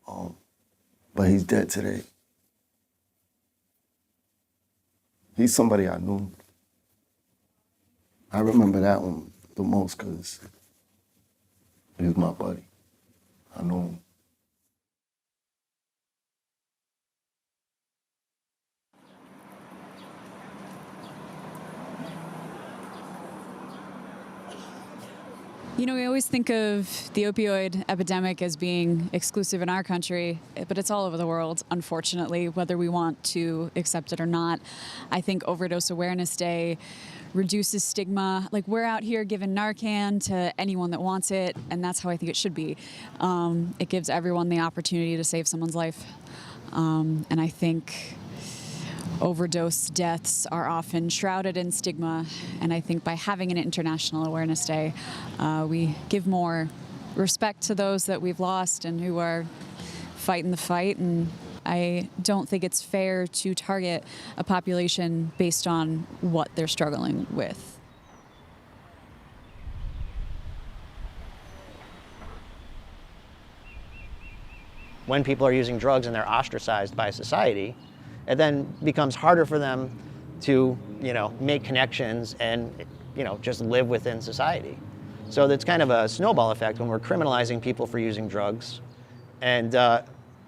Speaker 13: but he's dead today. He's somebody I knew. I remember that one the most because he was my buddy. I knew him.
Speaker 23: You know, we always think of the opioid epidemic as being exclusive in our country, but it's all over the world, unfortunately, whether we want to accept it or not. I think Overdose Awareness Day reduces stigma. Like, we're out here giving Narcan to anyone that wants it, and that's how I think it should be. It gives everyone the opportunity to save someone's life. And I think overdose deaths are often shrouded in stigma, and I think by having an International Awareness Day, we give more respect to those that we've lost and who are fighting the fight. And I don't think it's fair to target a population based on what they're struggling with.
Speaker 5: When people are using drugs and they're ostracized by society, it then becomes harder for them to, make connections and, just live within society. So that's kind of a snowball effect when we're criminalizing people for using drugs and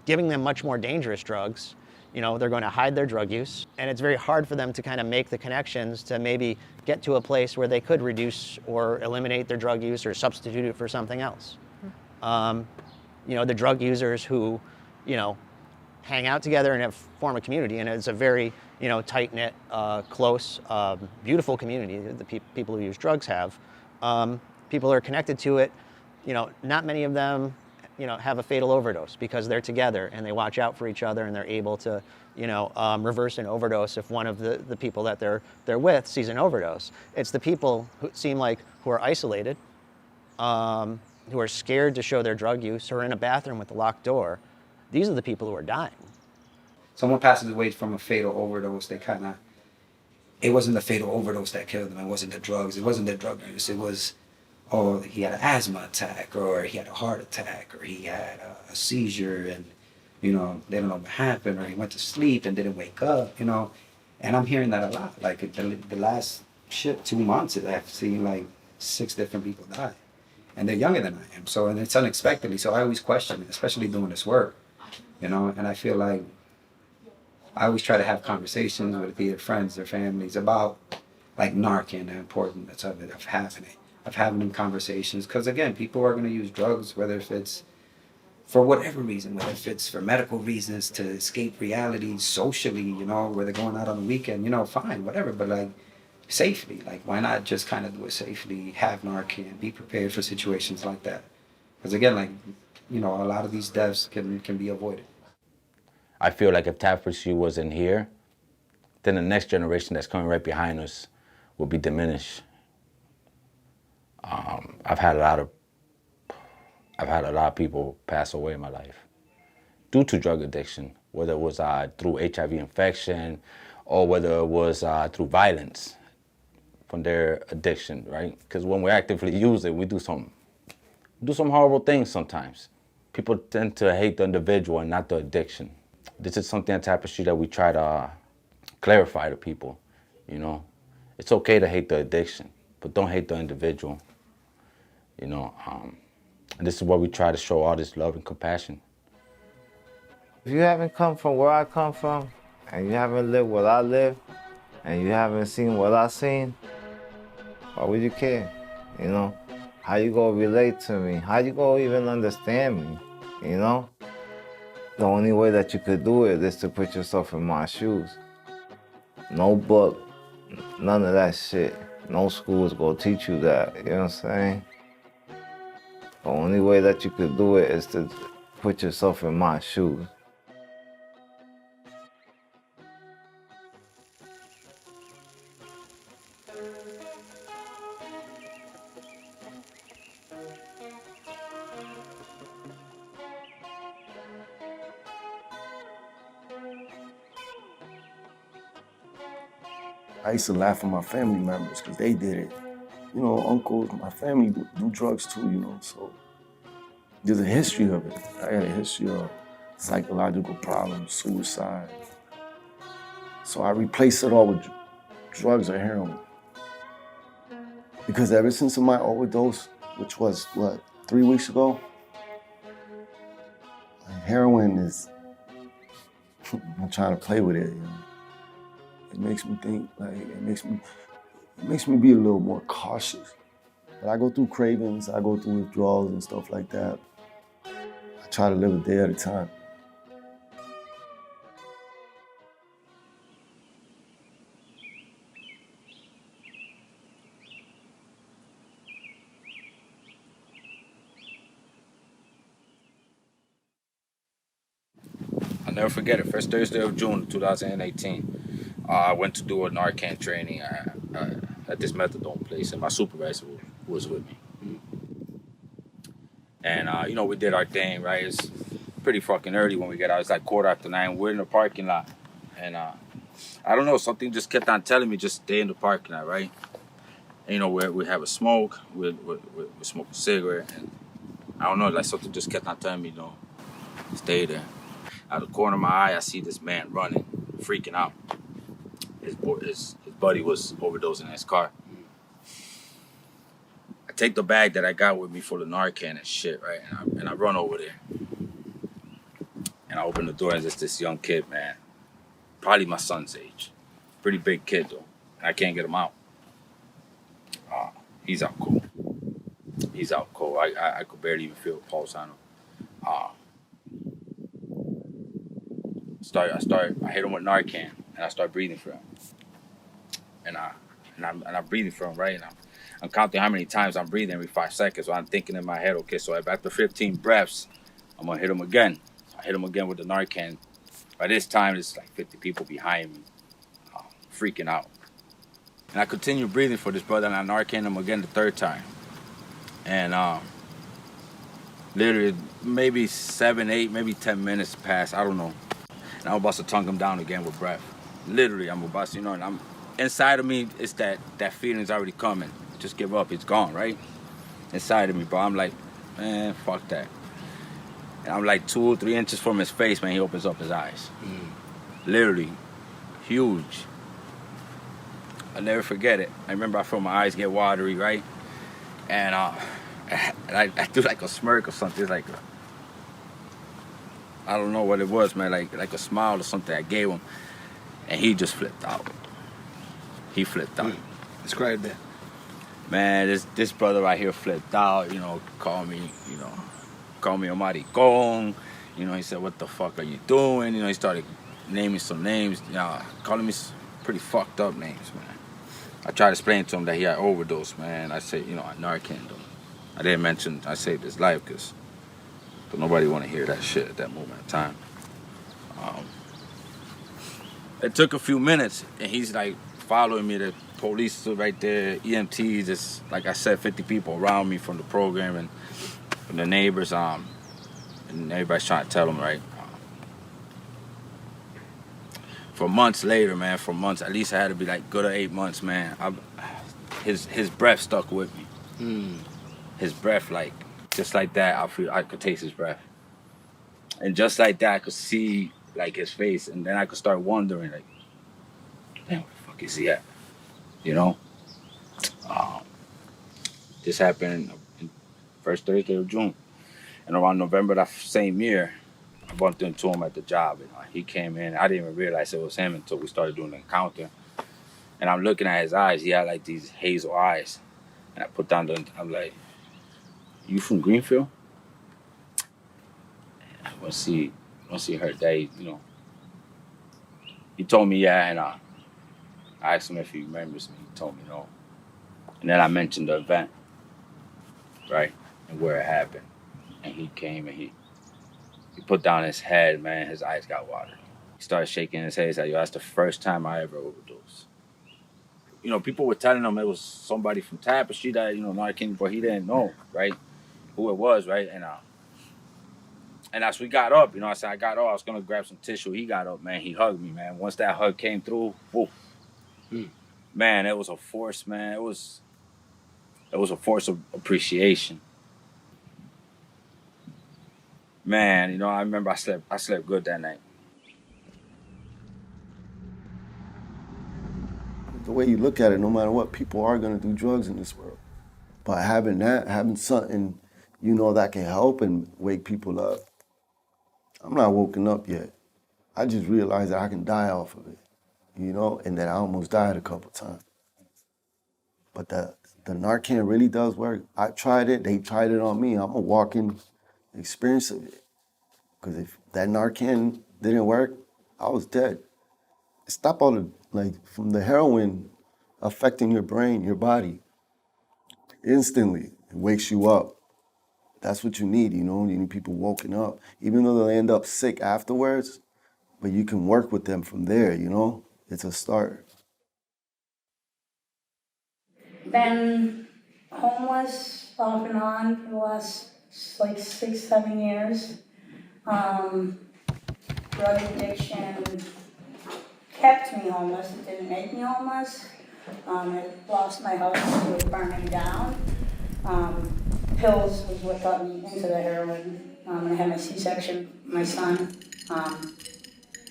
Speaker 5: giving them much more dangerous drugs. They're going to hide their drug use, and it's very hard for them to kind of make the connections to maybe get to a place where they could reduce or eliminate their drug use or substitute it for something else. The drug users who, hang out together and form a community, and it's a very, tight-knit, close, beautiful community that the people who use drugs have. People are connected to it. Not many of them, have a fatal overdose because they're together and they watch out for each other, and they're able to, reverse an overdose if one of the people that they're with sees an overdose. It's the people who seem like who are isolated, who are scared to show their drug use, or in a bathroom with a locked door. These are the people who are dying.
Speaker 14: Someone passes away from a fatal overdose, it wasn't the fatal overdose that killed them. It wasn't the drugs. It wasn't the drug use. It was, he had an asthma attack, or he had a heart attack, or he had a seizure, and, they don't know what happened, or he went to sleep and didn't wake up, And I'm hearing that a lot. Like, the last 2 months, I've seen 6 different people die. And they're younger than I am, and it's unexpectedly. So I always question it, especially doing this work, And I feel like I always try to have conversations with either friends or families about Narcan, the importance of it, of having them conversations. Because again, people are going to use drugs, whether if it's for whatever reason, whether if it's for medical reasons, to escape reality, socially, where they're going out on the weekend, fine, whatever. But safely, why not just kind of do it safely, have Narcan, be prepared for situations like that. Because again, a lot of these deaths can be avoided.
Speaker 22: I feel like if Tapestry wasn't here, then the next generation that's coming right behind us will be diminished. I've had a lot of people pass away in my life due to drug addiction, whether it was through HIV infection or whether it was through violence from their addiction, right? Because when we actively use it, we do some horrible things sometimes. People tend to hate the individual and not the addiction. This is something at Tapestry that we try to clarify to people, you know. It's okay to hate the addiction, but don't hate the individual, you know. And this is where we try to show all this love and compassion.
Speaker 6: If you haven't come from where I come from, and you haven't lived what I live, and you haven't seen what I seen, why would you care, you know? How you gonna relate to me? How you gonna even understand me, you know? The only way that you could do it is to put yourself in my shoes. No book, none of that shit. No school is gonna teach you that, you know what I'm saying? The only way that you could do it is to put yourself in my shoes.
Speaker 13: I used to laugh at my family members because they did it. You know, uncles, my family do drugs too, you know, so there's a history of it. I had a history of psychological problems, suicide. So I replaced it all with drugs or heroin. Because ever since my overdose, which was, 3 weeks ago, heroin is, I'm trying to play with it, you know. It makes me think, like, it makes me be a little more cautious. But I go through cravings, I go through withdrawals and stuff like that. I try to live a day at a time.
Speaker 22: I'll never forget it. First Thursday of June 2018. I went to do a Narcan training at this methadone place, and my supervisor was with me. And, you know, we did our thing, right? It's pretty fucking early when we get out. It's like 9:15. We're in the parking lot. And I don't know, something just kept on telling me just stay in the parking lot, right? And, you know, we have a smoke, we smoke a cigarette. And I don't know, like something just kept on telling me, you know, stay there. Out of the corner of my eye, I see this man running, freaking out. His buddy was overdosing in his car. I take the bag that I got with me for the Narcan and shit, right? And I run over there. And I open the door and there's this young kid, man. Probably my son's age. Pretty big kid, though. And I can't get him out. He's out cold. He's out cold. I could barely even feel a pulse on him. I hit him with Narcan, and I start breathing for him. And I'm breathing for him, right? And I'm counting how many times I'm breathing every 5 seconds. So I'm thinking in my head, okay, so after 15 breaths, I'm gonna hit him again. I hit him again with the Narcan. By this time, there's like 50 people behind me, freaking out. And I continue breathing for this brother, and I Narcan him again the third time. And literally, maybe 7, 8, maybe 10 minutes pass, I don't know. And I'm about to tongue him down again with breath. Literally, I'm about to, you know, and I'm inside of me, it's that feeling's already coming. Just give up, it's gone, right? Inside of me, bro, I'm like, man, fuck that. And I'm like 2 or 3 inches from his face, man, he opens up his eyes. Literally, huge. I'll never forget it. I remember I felt my eyes get watery, right? And I do like a smirk or something. It's like, I don't know what it was, man, like a smile or something I gave him. And he just flipped out. He flipped out.
Speaker 9: Describe that.
Speaker 22: Man, this brother right here flipped out, you know, called me a maricón. You know, he said, what the fuck are you doing? You know, he started naming some names, you know, calling me pretty fucked up names, man. I tried to explain to him that he had overdosed, man. I said, you know, I Narcaned him. I didn't mention I saved his life because nobody want to hear that shit at that moment in time.
Speaker 12: It took a few minutes, and he's like following me. The police stood right there, EMTs, just like I said, 50 people around me from the program and from the neighbors. And everybody's trying to tell him, right? For months later, man, for months, at least I had to be like good 8 months, man. His breath stuck with me. His breath, like, just like that, I could taste his breath. And just like that, I could see, like, his face, and then I could start wondering, like, damn, where the fuck is he at? You know? This happened in first Thursday of June. And around November that same year, I bumped into him at the job. And he came in. I didn't even realize it was him until we started doing the encounter. And I'm looking at his eyes. He had like these hazel eyes. And I put down I'm like, you from Greenfield? And once he heard that, he told me yeah, and I asked him if he remembers me. He told me no. And then I mentioned the event, right, and where it happened. And he came and he put down his head, man. His eyes got watery. He started shaking his head. He said, yo, that's the first time I ever overdosed. People were telling him it was somebody from Tapestry that, Narcan, but he didn't know, right, who it was, right? And as we got up, I said, I got up, I was going to grab some tissue. He got up, man. He hugged me, man. Once that hug came through, woof, man, it was a force, man. It was a force of appreciation. Man, I remember I slept good that night.
Speaker 13: The way you look at it, no matter what, people are going to do drugs in this world. But having something, that can help and wake people up. I'm not woken up yet. I just realized that I can die off of it, and that I almost died a couple times. But the Narcan really does work. I tried it. They tried it on me. I'm a walking experience of it. Because if that Narcan didn't work, I was dead. Stop all from the heroin affecting your brain, your body. Instantly, it wakes you up. That's what you need, You need people woken up. Even though they end up sick afterwards, but you can work with them from there, It's a start.
Speaker 15: Been homeless off and on for the last 6-7 years. Drug addiction kept me homeless. It didn't make me homeless. It lost my house. It was burning down. Pills was what got me into the heroin. I had my C-section, my son.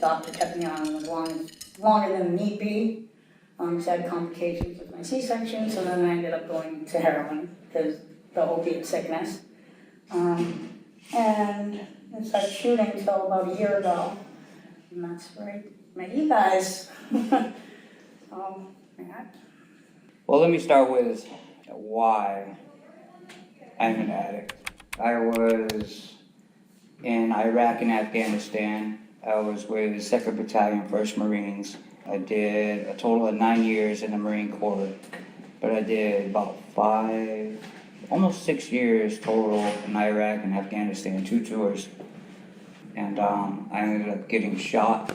Speaker 15: Doctor kept me on as longer than need be. Because I had complications with my C-section, so then I ended up going to heroin because the opiate sickness. And I started shooting until about a year ago. And that's where I met you guys.
Speaker 16: Well, let me start with why I'm an addict. I was in Iraq and Afghanistan. I was with 2nd Battalion, 1st Marines. I did a total of 9 years in the Marine Corps, but I did about 5, almost 6 years total in Iraq and Afghanistan, 2 tours. And I ended up getting shot.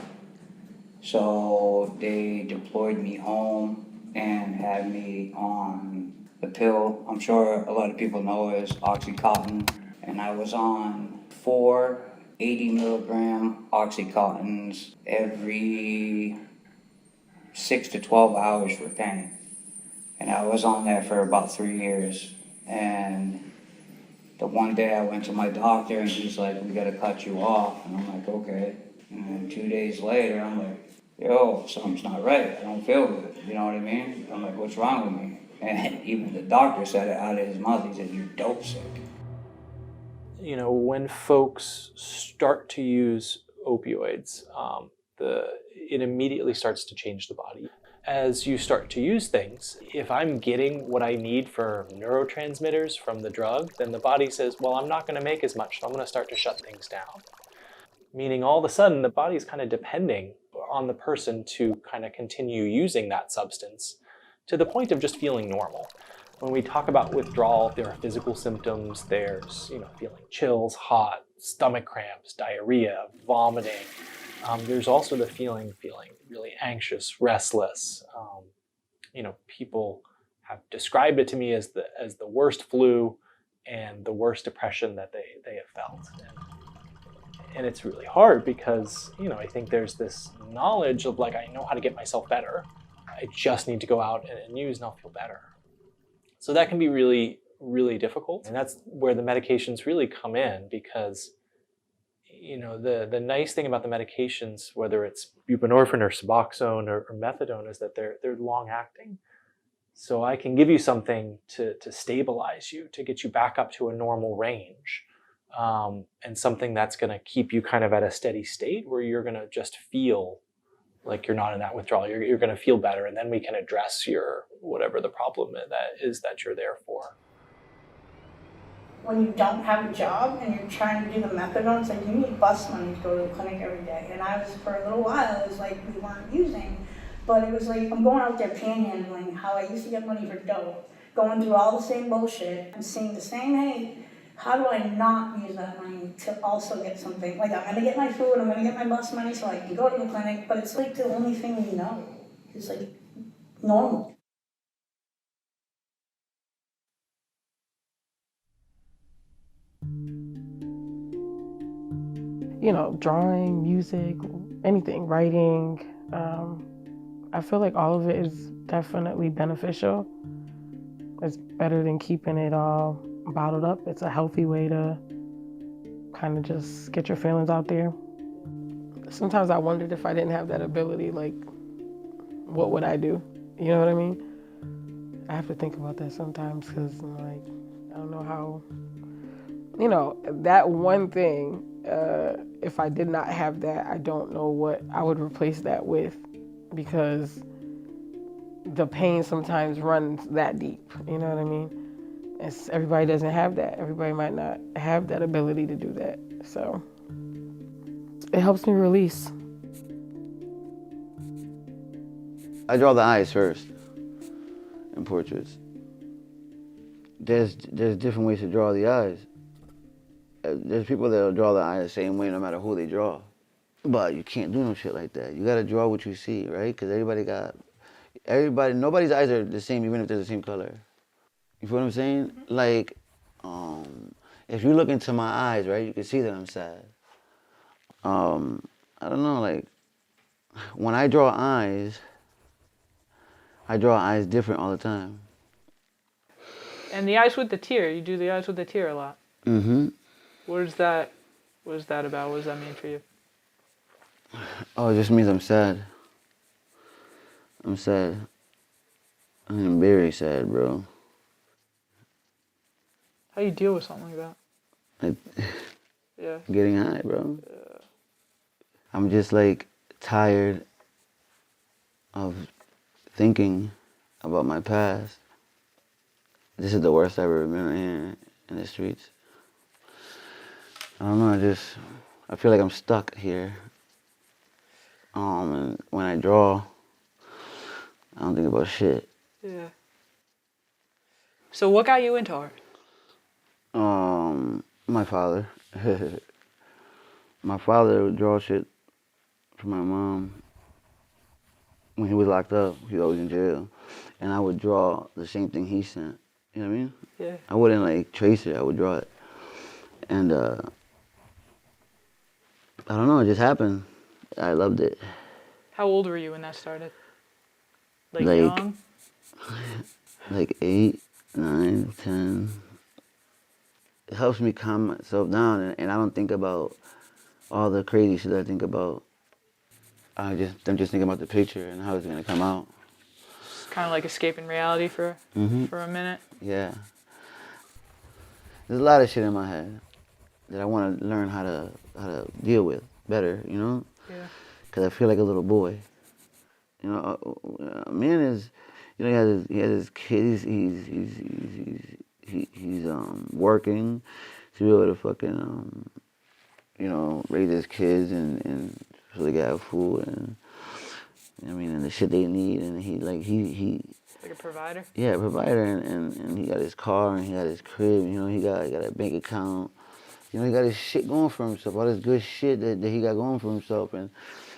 Speaker 16: So they deployed me home and had me on the pill I'm sure a lot of people know is Oxycontin. And I was on 4 80 milligram Oxycontins every 6 to 12 hours for pain. And I was on that for about 3 years. And the one day I went to my doctor and he's like, we gotta cut you off. And I'm like, okay. And then 2 days later, I'm like, yo, something's not right. I don't feel good. You know what I mean? I'm like, what's wrong with me? And even the doctor said it out of his mouth. He said, you're dope sick.
Speaker 24: When folks start to use opioids, it immediately starts to change the body. As you start to use things, if I'm getting what I need for neurotransmitters from the drug, then the body says, well, I'm not going to make as much, so I'm going to start to shut things down. Meaning all of a sudden, the body's kind of depending on the person to kind of continue using that substance to the point of just feeling normal. When we talk about withdrawal, there are physical symptoms. There's, feeling chills, hot, stomach cramps, diarrhea, vomiting, There's also the feeling really anxious, restless. People have described it to me as the worst flu and the worst depression that they have felt. And it's really hard because, I think there's this knowledge of like, I know how to get myself better. I just need to go out and use and I'll feel better. So that can be really, really difficult. And that's where the medications really come in because, the nice thing about the medications, whether it's buprenorphine or Suboxone or methadone, is that they're long acting. So I can give you something to stabilize you, to get you back up to a normal range. And something that's going to keep you kind of at a steady state where you're going to just feel like you're not in that withdrawal. You're going to feel better, and then we can address your whatever the problem is that you're there for.
Speaker 15: When you don't have a job and you're trying to do the methadone, it's like you need bus money to go to the clinic every day. And I was, for a little while, it was like we weren't using, but it was like I'm going out there panhandling how I used to get money for dope, going through all the same bullshit and seeing the same hate. How do I not use that money to also get something? Like, I'm gonna get my food, I'm gonna get my bus money so I can go to the clinic, but it's like the only thing we know. It's like normal.
Speaker 3: Drawing, music, anything, writing. I feel like all of it is definitely beneficial. It's better than keeping it all bottled up. It's a healthy way to kind of just get your feelings out there. Sometimes I wondered if I didn't have that ability, like, what would I do? You know what I mean? I have to think about that sometimes because I'm like, I don't know how, that one thing, if I did not have that, I don't know what I would replace that with because the pain sometimes runs that deep, you know what I mean? Everybody doesn't have that. Everybody might not have that ability to do that. So it helps me release.
Speaker 6: I draw the eyes first in portraits. There's different ways to draw the eyes. There's people that'll draw the eye the same way no matter who they draw. But you can't do no shit like that. You gotta draw what you see, right? Because nobody's eyes are the same even if they're the same color. You feel what I'm saying? Like, if you look into my eyes, right, you can see that I'm sad. I don't know, like, when I draw eyes different all the time.
Speaker 2: And the eyes with the tear, you do the eyes with the tear a lot.
Speaker 6: Mm-hmm.
Speaker 2: What is that about? What does that mean for you?
Speaker 6: Oh, it just means I'm sad. I'm sad. I'm very sad, bro.
Speaker 2: How do you deal with something like that? Yeah.
Speaker 6: Getting high, bro. Yeah. I'm just like tired of thinking about my past. This is the worst I've ever been here in the streets. I don't know, I feel like I'm stuck here. And when I draw, I don't think about shit.
Speaker 2: Yeah. So what got you into art?
Speaker 6: My father. My father would draw shit for my mom. When he was locked up, he was always in jail. And I would draw the same thing he sent. You know what I mean?
Speaker 2: Yeah.
Speaker 6: I wouldn't like trace it, I would draw it. And I don't know, it just happened. I loved it.
Speaker 2: How old were you when that started? Like young?
Speaker 6: Like 8, 9, 10. It helps me calm myself down and I don't think about all the crazy shit I think about. I'm just thinking about the picture and how it's gonna come out.
Speaker 2: It's kind of like escaping reality for a minute.
Speaker 6: Yeah. There's a lot of shit in my head that I want to learn how to deal with better, you know?
Speaker 2: Yeah.
Speaker 6: Because I feel like a little boy. You know, a man is, he has his kids. He's working to be able to fucking raise his kids and so they got food and and the shit they need and he
Speaker 2: like a provider?
Speaker 6: Yeah, a provider and he got his car and he got his crib, he got a bank account, You know, he got his shit going for himself, all this good shit that he got going for himself. And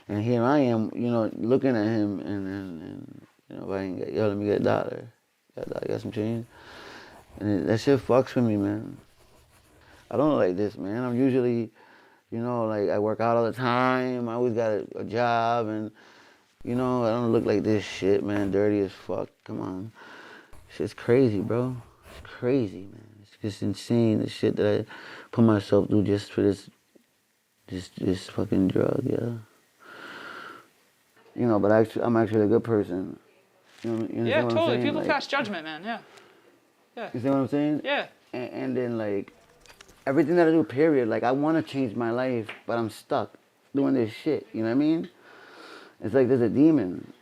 Speaker 6: here I am, you know, looking at him and you know, if I ain't got, yo, let me get a dollar. Got some change. And that shit fucks with me, man. I don't look like this, man. I'm usually, you know, like I work out all the time. I always got a job and, you know, I don't look like this shit, man. Dirty as fuck. Come on. Shit's crazy, bro. It's crazy, man. It's just insane, the shit that I put myself through just for this fucking drug, yeah. You know, but I'm actually a good person. You know, you
Speaker 2: Yeah,
Speaker 6: understand what I'm
Speaker 2: totally.
Speaker 6: saying?
Speaker 2: People
Speaker 6: Like,
Speaker 2: pass judgment, man. Yeah. Yeah.
Speaker 6: you see what I'm saying?
Speaker 2: Yeah.
Speaker 6: And then, like, everything that I do, period, like, I want to change my life, but I'm stuck doing this shit, you know what I mean? It's like there's a demon,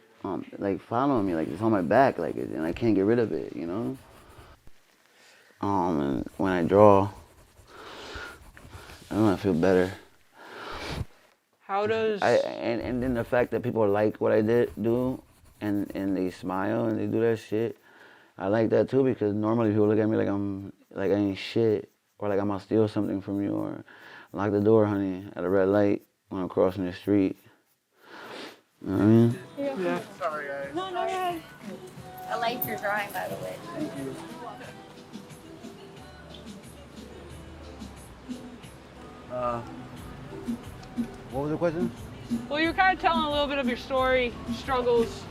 Speaker 6: like, following me, like, it's on my back, like, and I can't get rid of it, you know? And when I draw, I don't know, I feel better.
Speaker 2: How does...
Speaker 6: And then the fact that people like what I do, and they smile and they do that shit, I like that too, because normally people look at me like I ain't shit, or like I'm gonna steal something from you, or lock the door, honey, at a red light when I'm crossing the street. You know what I mean?
Speaker 2: Yeah.
Speaker 7: Sorry, guys. No, no, no. I like your drawing, by the way. Thank you.
Speaker 6: What was the question?
Speaker 2: Well, you were kind of telling a little bit of your story, struggles.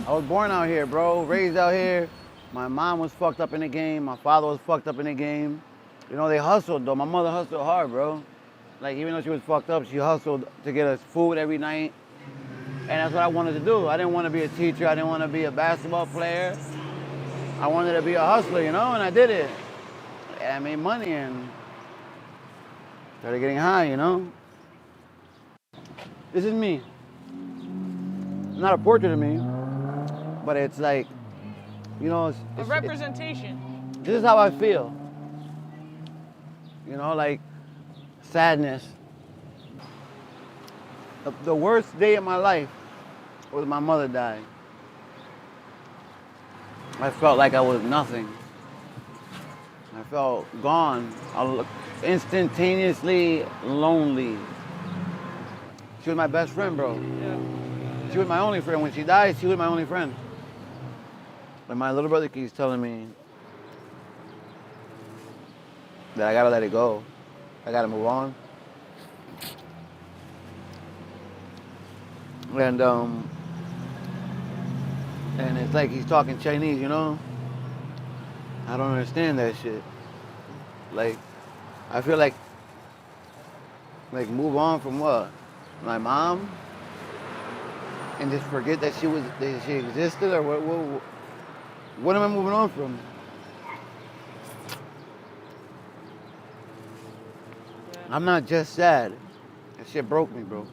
Speaker 6: I was born out here, bro, raised out here. My mom was fucked up in the game. My father was fucked up in the game. You know, they hustled, though. My mother hustled hard, bro. Like, even though she was fucked up, she hustled to get us food every night. And that's what I wanted to do. I didn't want to be a teacher. I didn't want to be a basketball player. I wanted to be a hustler, you know, and I did it. And I made money and started getting high, you know? This is me. It's not a portrait of me, but it's like, you know,
Speaker 2: A representation.
Speaker 6: this is how I feel. You know, like sadness. The worst day of my life was my mother died. I felt like I was nothing. I felt gone. I was instantaneously lonely. She was my best friend, bro.
Speaker 2: Yeah.
Speaker 6: She was my only friend. When she died, she was my only friend. But my little brother keeps telling me that I gotta let it go. I gotta move on. And it's like he's talking Chinese, you know? I don't understand that shit. Like, I feel like move on from what? My mom? And just forget that she existed, or what am I moving on from? I'm not just sad. That shit broke me, bro.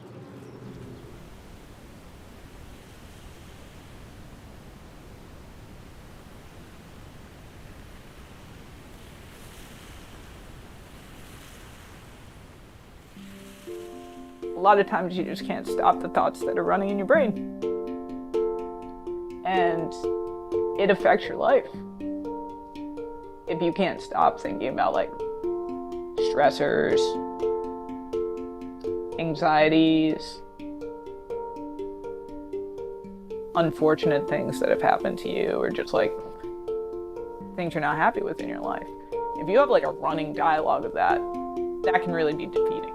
Speaker 2: A lot of times you just can't stop the thoughts that are running in your brain. And it affects your life. If you can't stop thinking about like stressors, anxieties, unfortunate things that have happened to you, or just like things you're not happy with in your life. If you have like a running dialogue of that, that can really be defeating.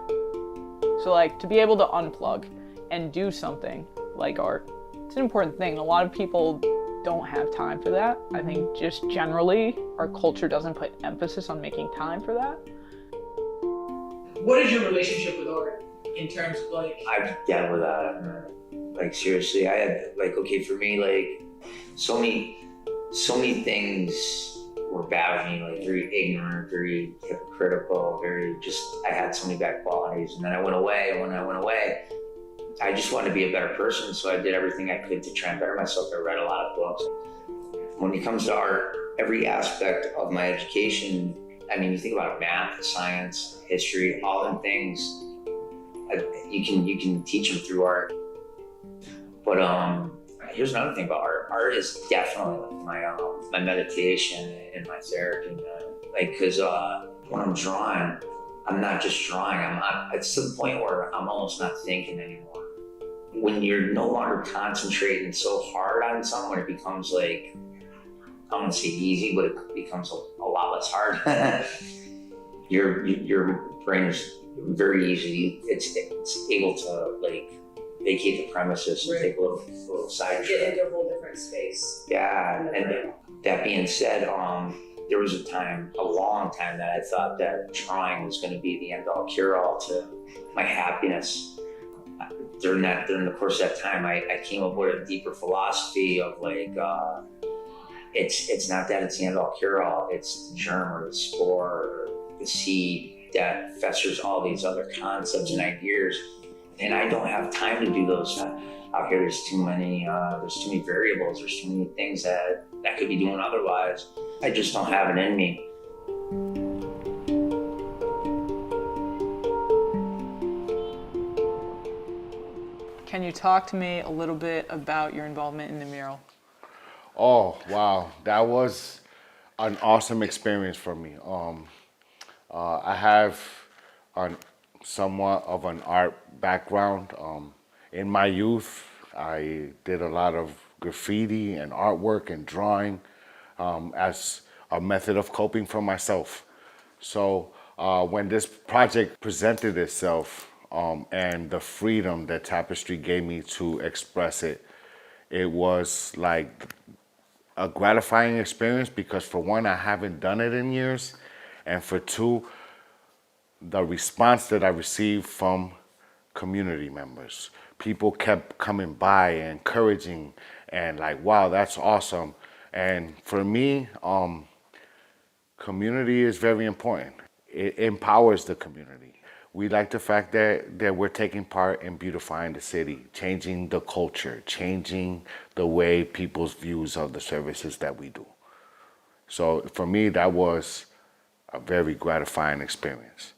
Speaker 2: So like to be able to unplug and do something like art, it's an important thing. A lot of people don't have time for that. I think just generally our culture doesn't put emphasis on making time for that.
Speaker 10: What is your relationship with art in terms of like?
Speaker 17: I'm down with that. Like seriously, I had like, okay, for me, like so many things were bad with me, like very ignorant, very hypocritical, very just, I had so many bad qualities. And then I went away, and when I went away, I just wanted to be a better person. So I did everything I could to try and better myself. I read a lot of books. When it comes to art, every aspect of my education, I mean, you think about math, science, history, all them things, you can teach them through art. But here's another thing about art. Art is definitely my meditation and my therapy, man. Like, cause when I'm drawing, I'm not just drawing. It's to the point where I'm almost not thinking anymore. When you're no longer concentrating so hard on something, it becomes like, I don't want to say easy, but it becomes a lot less hard. Your brain is very easily, it's able to like vacate the premises and take a little side trip.
Speaker 8: Get into a whole different space.
Speaker 17: Yeah, and that being said, there was a long time that I thought that drawing was going to be the end-all cure-all to my happiness. During the course of that time, I came up with a deeper philosophy of like, it's not that it's the end-all cure-all, it's the germ or the spore or the seed that festers all these other concepts and ideas. And I don't have time to do those. Out here, there's too many variables, there's too many things that I could be doing otherwise. I just don't have it in me.
Speaker 2: Can you talk to me a little bit about your involvement in the mural?
Speaker 18: Oh, wow. That was an awesome experience for me. I have somewhat of an art background. In my youth, I did a lot of graffiti and artwork and drawing as a method of coping for myself. So when this project presented itself and the freedom that Tapestry gave me to express it, it was like a gratifying experience because for one, I haven't done it in years. And for two, the response that I received from community members. People kept coming by and encouraging and like, wow, that's awesome. And for me, community is very important. It empowers the community. We like the fact that we're taking part in beautifying the city, changing the culture, changing the way people's views of the services that we do. So for me, that was a very gratifying experience.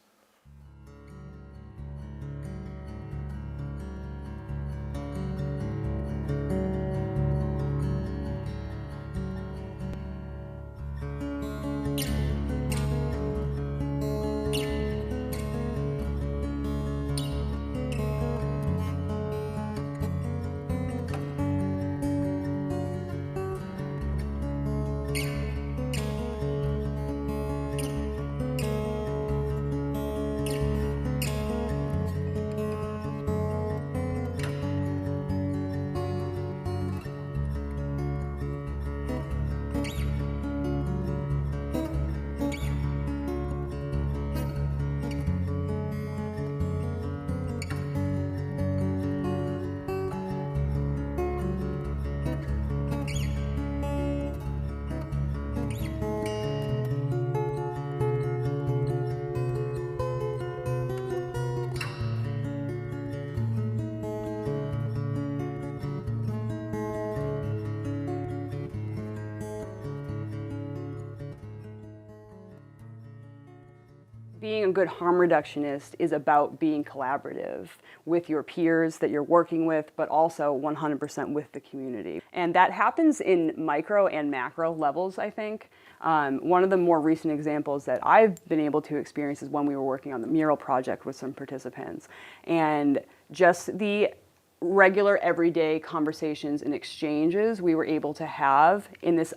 Speaker 8: Being a good harm reductionist is about being collaborative with your peers that you're working with, but also 100% with the community. And that happens in micro and macro levels, I think. One of the more recent examples that I've been able to experience is when we were working on the mural project with some participants. And just the regular everyday conversations and exchanges we were able to have in this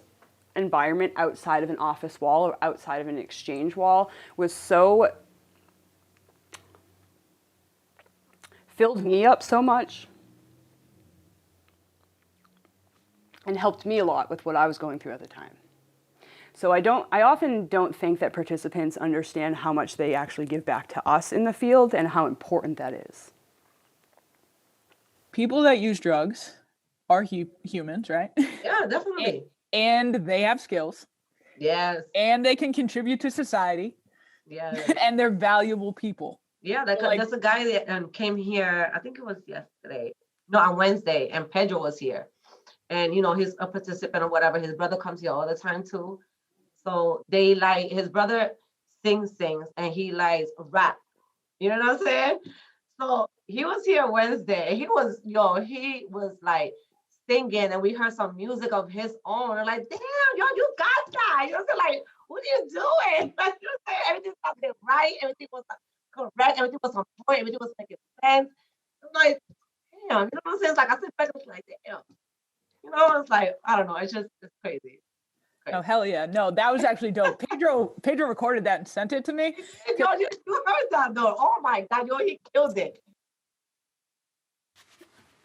Speaker 8: environment outside of an office wall or outside of an exchange wall was so, filled me up so much and helped me a lot with what I was going through at the time. So I often don't think that participants understand how much they actually give back to us in the field and how important that is.
Speaker 2: People that use drugs are humans, right?
Speaker 20: Yeah, definitely.
Speaker 2: And they have skills.
Speaker 20: Yes.
Speaker 2: And they can contribute to society.
Speaker 20: Yes.
Speaker 2: And they're valuable people.
Speaker 20: Yeah, there's a guy that came here, I think it was yesterday. No, on Wednesday, and Pedro was here. And, you know, he's a participant or whatever. His brother comes here all the time too. So they like, his brother sings, and he likes rap. You know what I'm saying? So he was here Wednesday. He was like singing, and we heard some music of his own. And like, damn, yo, you got that. You know, like, what are you doing? Like, you say everything sounded right. right, everything was correct, everything was on point, everything was making sense. I'm like, damn, you know what I'm saying? It's like I sit back and was like, damn. You know, it's like, I don't know, it's crazy.
Speaker 2: Oh, hell yeah. No, that was actually dope. Pedro recorded that and sent it to me.
Speaker 20: You heard that though. Oh my God, yo, he killed it.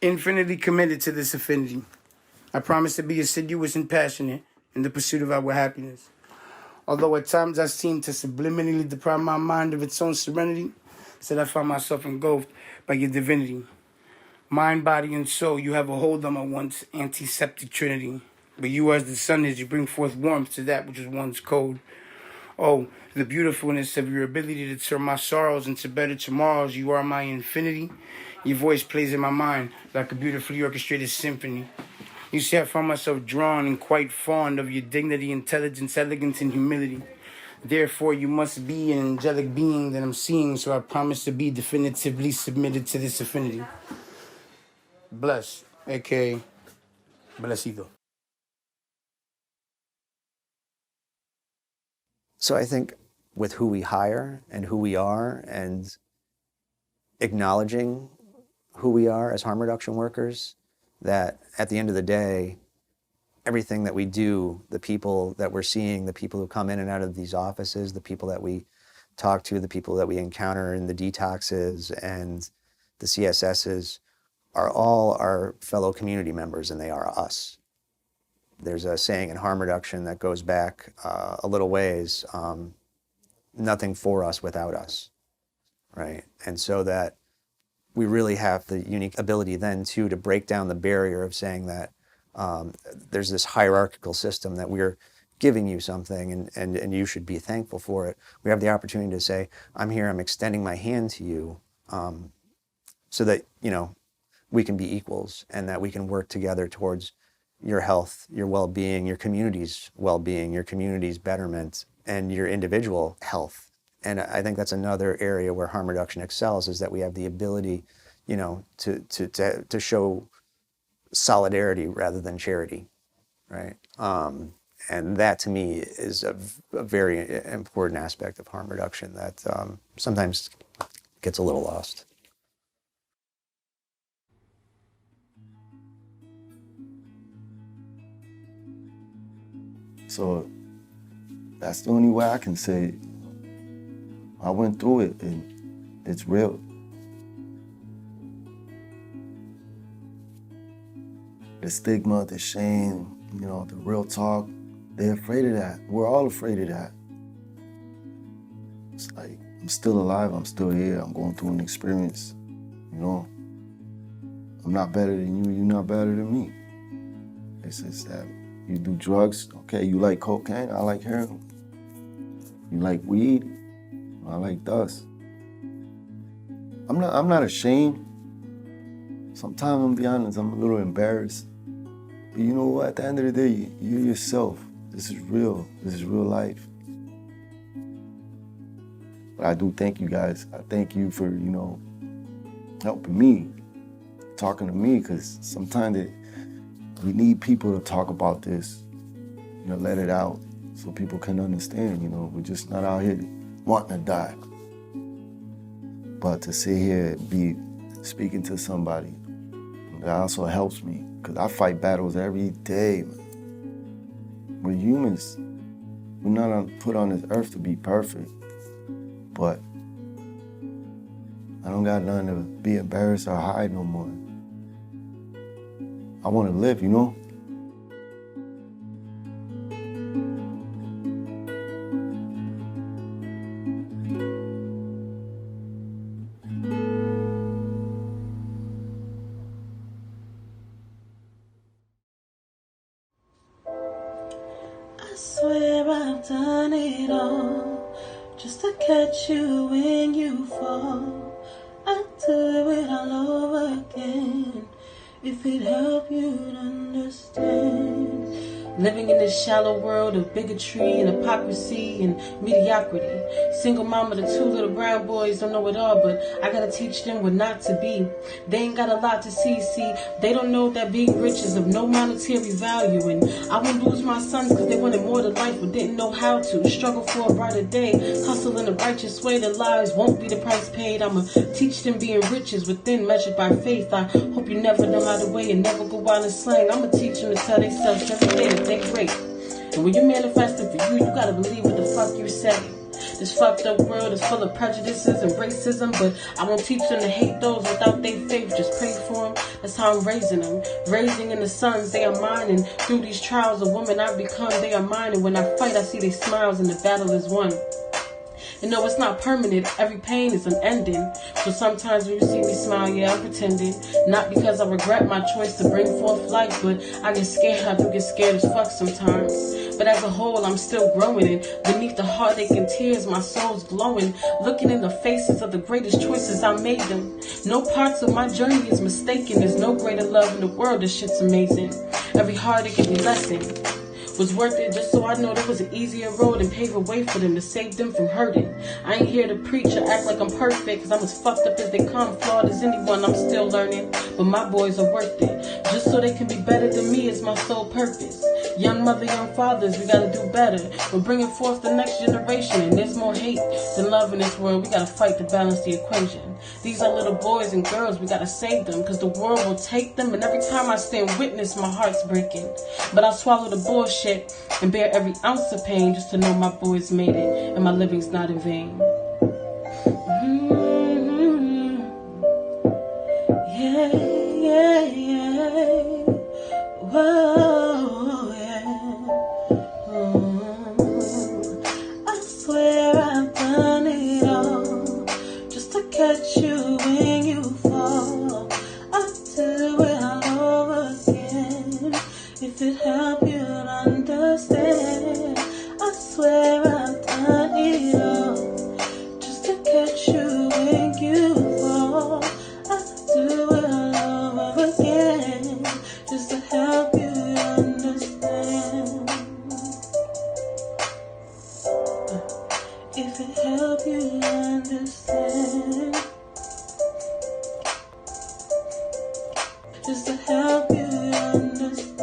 Speaker 1: Infinitely committed to this affinity. I promise to be assiduous and passionate in the pursuit of our happiness. Although at times I seem to subliminally deprive my mind of its own serenity, said I find myself engulfed by your divinity. Mind, body, and soul, you have a hold on my once antiseptic trinity. But you as the sun is, you bring forth warmth to that which was once cold. Oh, the beautifulness of your ability to turn my sorrows into better tomorrows. You are my infinity. Your voice plays in my mind like a beautifully orchestrated symphony. You see, I find myself drawn and quite fond of your dignity, intelligence, elegance, and humility. Therefore, you must be an angelic being that I'm seeing, so I promise to be definitively submitted to this affinity. Bless, a.k.a. Blessido.
Speaker 11: So I think with who we hire and who we are and acknowledging who we are as harm reduction workers, that at the end of the day, everything that we do, the people that we're seeing, the people who come in and out of these offices, the people that we talk to, the people that we encounter in the detoxes and the CSSs are all our fellow community members, and they are us. There's a saying in harm reduction that goes back a little ways, nothing for us without us, right? And so that we really have the unique ability then too to break down the barrier of saying that there's this hierarchical system that we're giving you something and you should be thankful for it. We have the opportunity to say, I'm here, I'm extending my hand to you so that, you know, we can be equals and that we can work together towards your health, your well-being, your community's well-being, your community's betterment, and your individual health. And I think that's another area where harm reduction excels, is that we have the ability, you know, to show solidarity rather than charity, right? And that to me is a very important aspect of harm reduction that sometimes gets a little lost.
Speaker 13: So that's the only way I can say it. I went through it and it's real. The stigma, the shame, you know, the real talk, they're afraid of that. We're all afraid of that. It's like, I'm still alive, I'm still here, I'm going through an experience, you know? I'm not better than you, you're not better than me. It's just that you do drugs, okay, you like cocaine, I like heroin. You like weed, I like dust. I'm not ashamed. Sometimes, I'm gonna be honest, I'm a little embarrassed. But you know what, at the end of the day, you're yourself. This is real life. But I do thank you guys. I thank you for, you know, helping me, talking to me, because sometimes we need people to talk about this, you know, let it out so people can understand, you know. We're just not out here wanting to die. But to sit here and be speaking to somebody, that also helps me, because I fight battles every day, man. We're humans. We're not put on this earth to be perfect. But I don't got nothing to be embarrassed or hide no more. I want to live, you know?
Speaker 4: I swear I've done it all just to catch you when you fall. I'd do it all over again if it helped you to understand. Living in this shallow world of bigotry and hypocrisy and mediocrity. Single mama to 2 little brown boys, don't know it all, but I gotta teach them what not to be. They ain't got a lot to see, they don't know that being rich is of no monetary value. And I won't lose my sons cause they wanted more to life but didn't know how to. Struggle for a brighter day, hustle in a righteous way, their lives won't be the price paid. I'ma teach them being rich is within, measured by faith. I hope you never know how to weigh and never go wild and slang. I'ma teach them to tell themselves every day that they great. And when you manifest it for you, you gotta believe what the fuck you say. This fucked up world is full of prejudices and racism, but I won't teach them to hate those without their faith. Just pray for them. That's how I'm raising them. Raising in the sons, they are mine. And through these trials, the woman I've become, they are mine. And when I fight, I see their smiles and the battle is won. And no, it's not permanent. Every pain is an ending. So sometimes when you see me smile, yeah, I'm pretending. Not because I regret my choice to bring forth life, but I get scared. I do get scared as fuck sometimes. But as a whole, I'm still growing. And beneath the heartache and tears, my soul's glowing. Looking in the faces of the greatest choices, I made them. No parts of my journey is mistaken. There's no greater love in the world. This shit's amazing. Every heartache, every lesson was worth it just so I know there was an easier road and pave a way for them to save them from hurting. I ain't here to preach or act like I'm perfect, cause I'm as fucked up as they come, flawed as anyone, I'm still learning. But my boys are worth it, just so they can be better than me is my sole purpose. Young mother, young fathers, we gotta do better. We're bringing forth the next generation, and there's more hate than love in this world. We gotta fight to balance the equation. These are little boys and girls, we gotta save them, cause the world will take them. And every time I stand witness, my heart's breaking. But I swallow the bullshit and bear every ounce of pain just to know my boys made it and my living's not in vain. Yeah, yeah, yeah. Whoa, yeah. I swear I've done it all just to catch you when you fall. I'll do it all over again if it helps you to understand. I swear I've done it all just to catch you when you fall. I'll do it all over again just to help you understand. If it helps you understand, just to help you understand.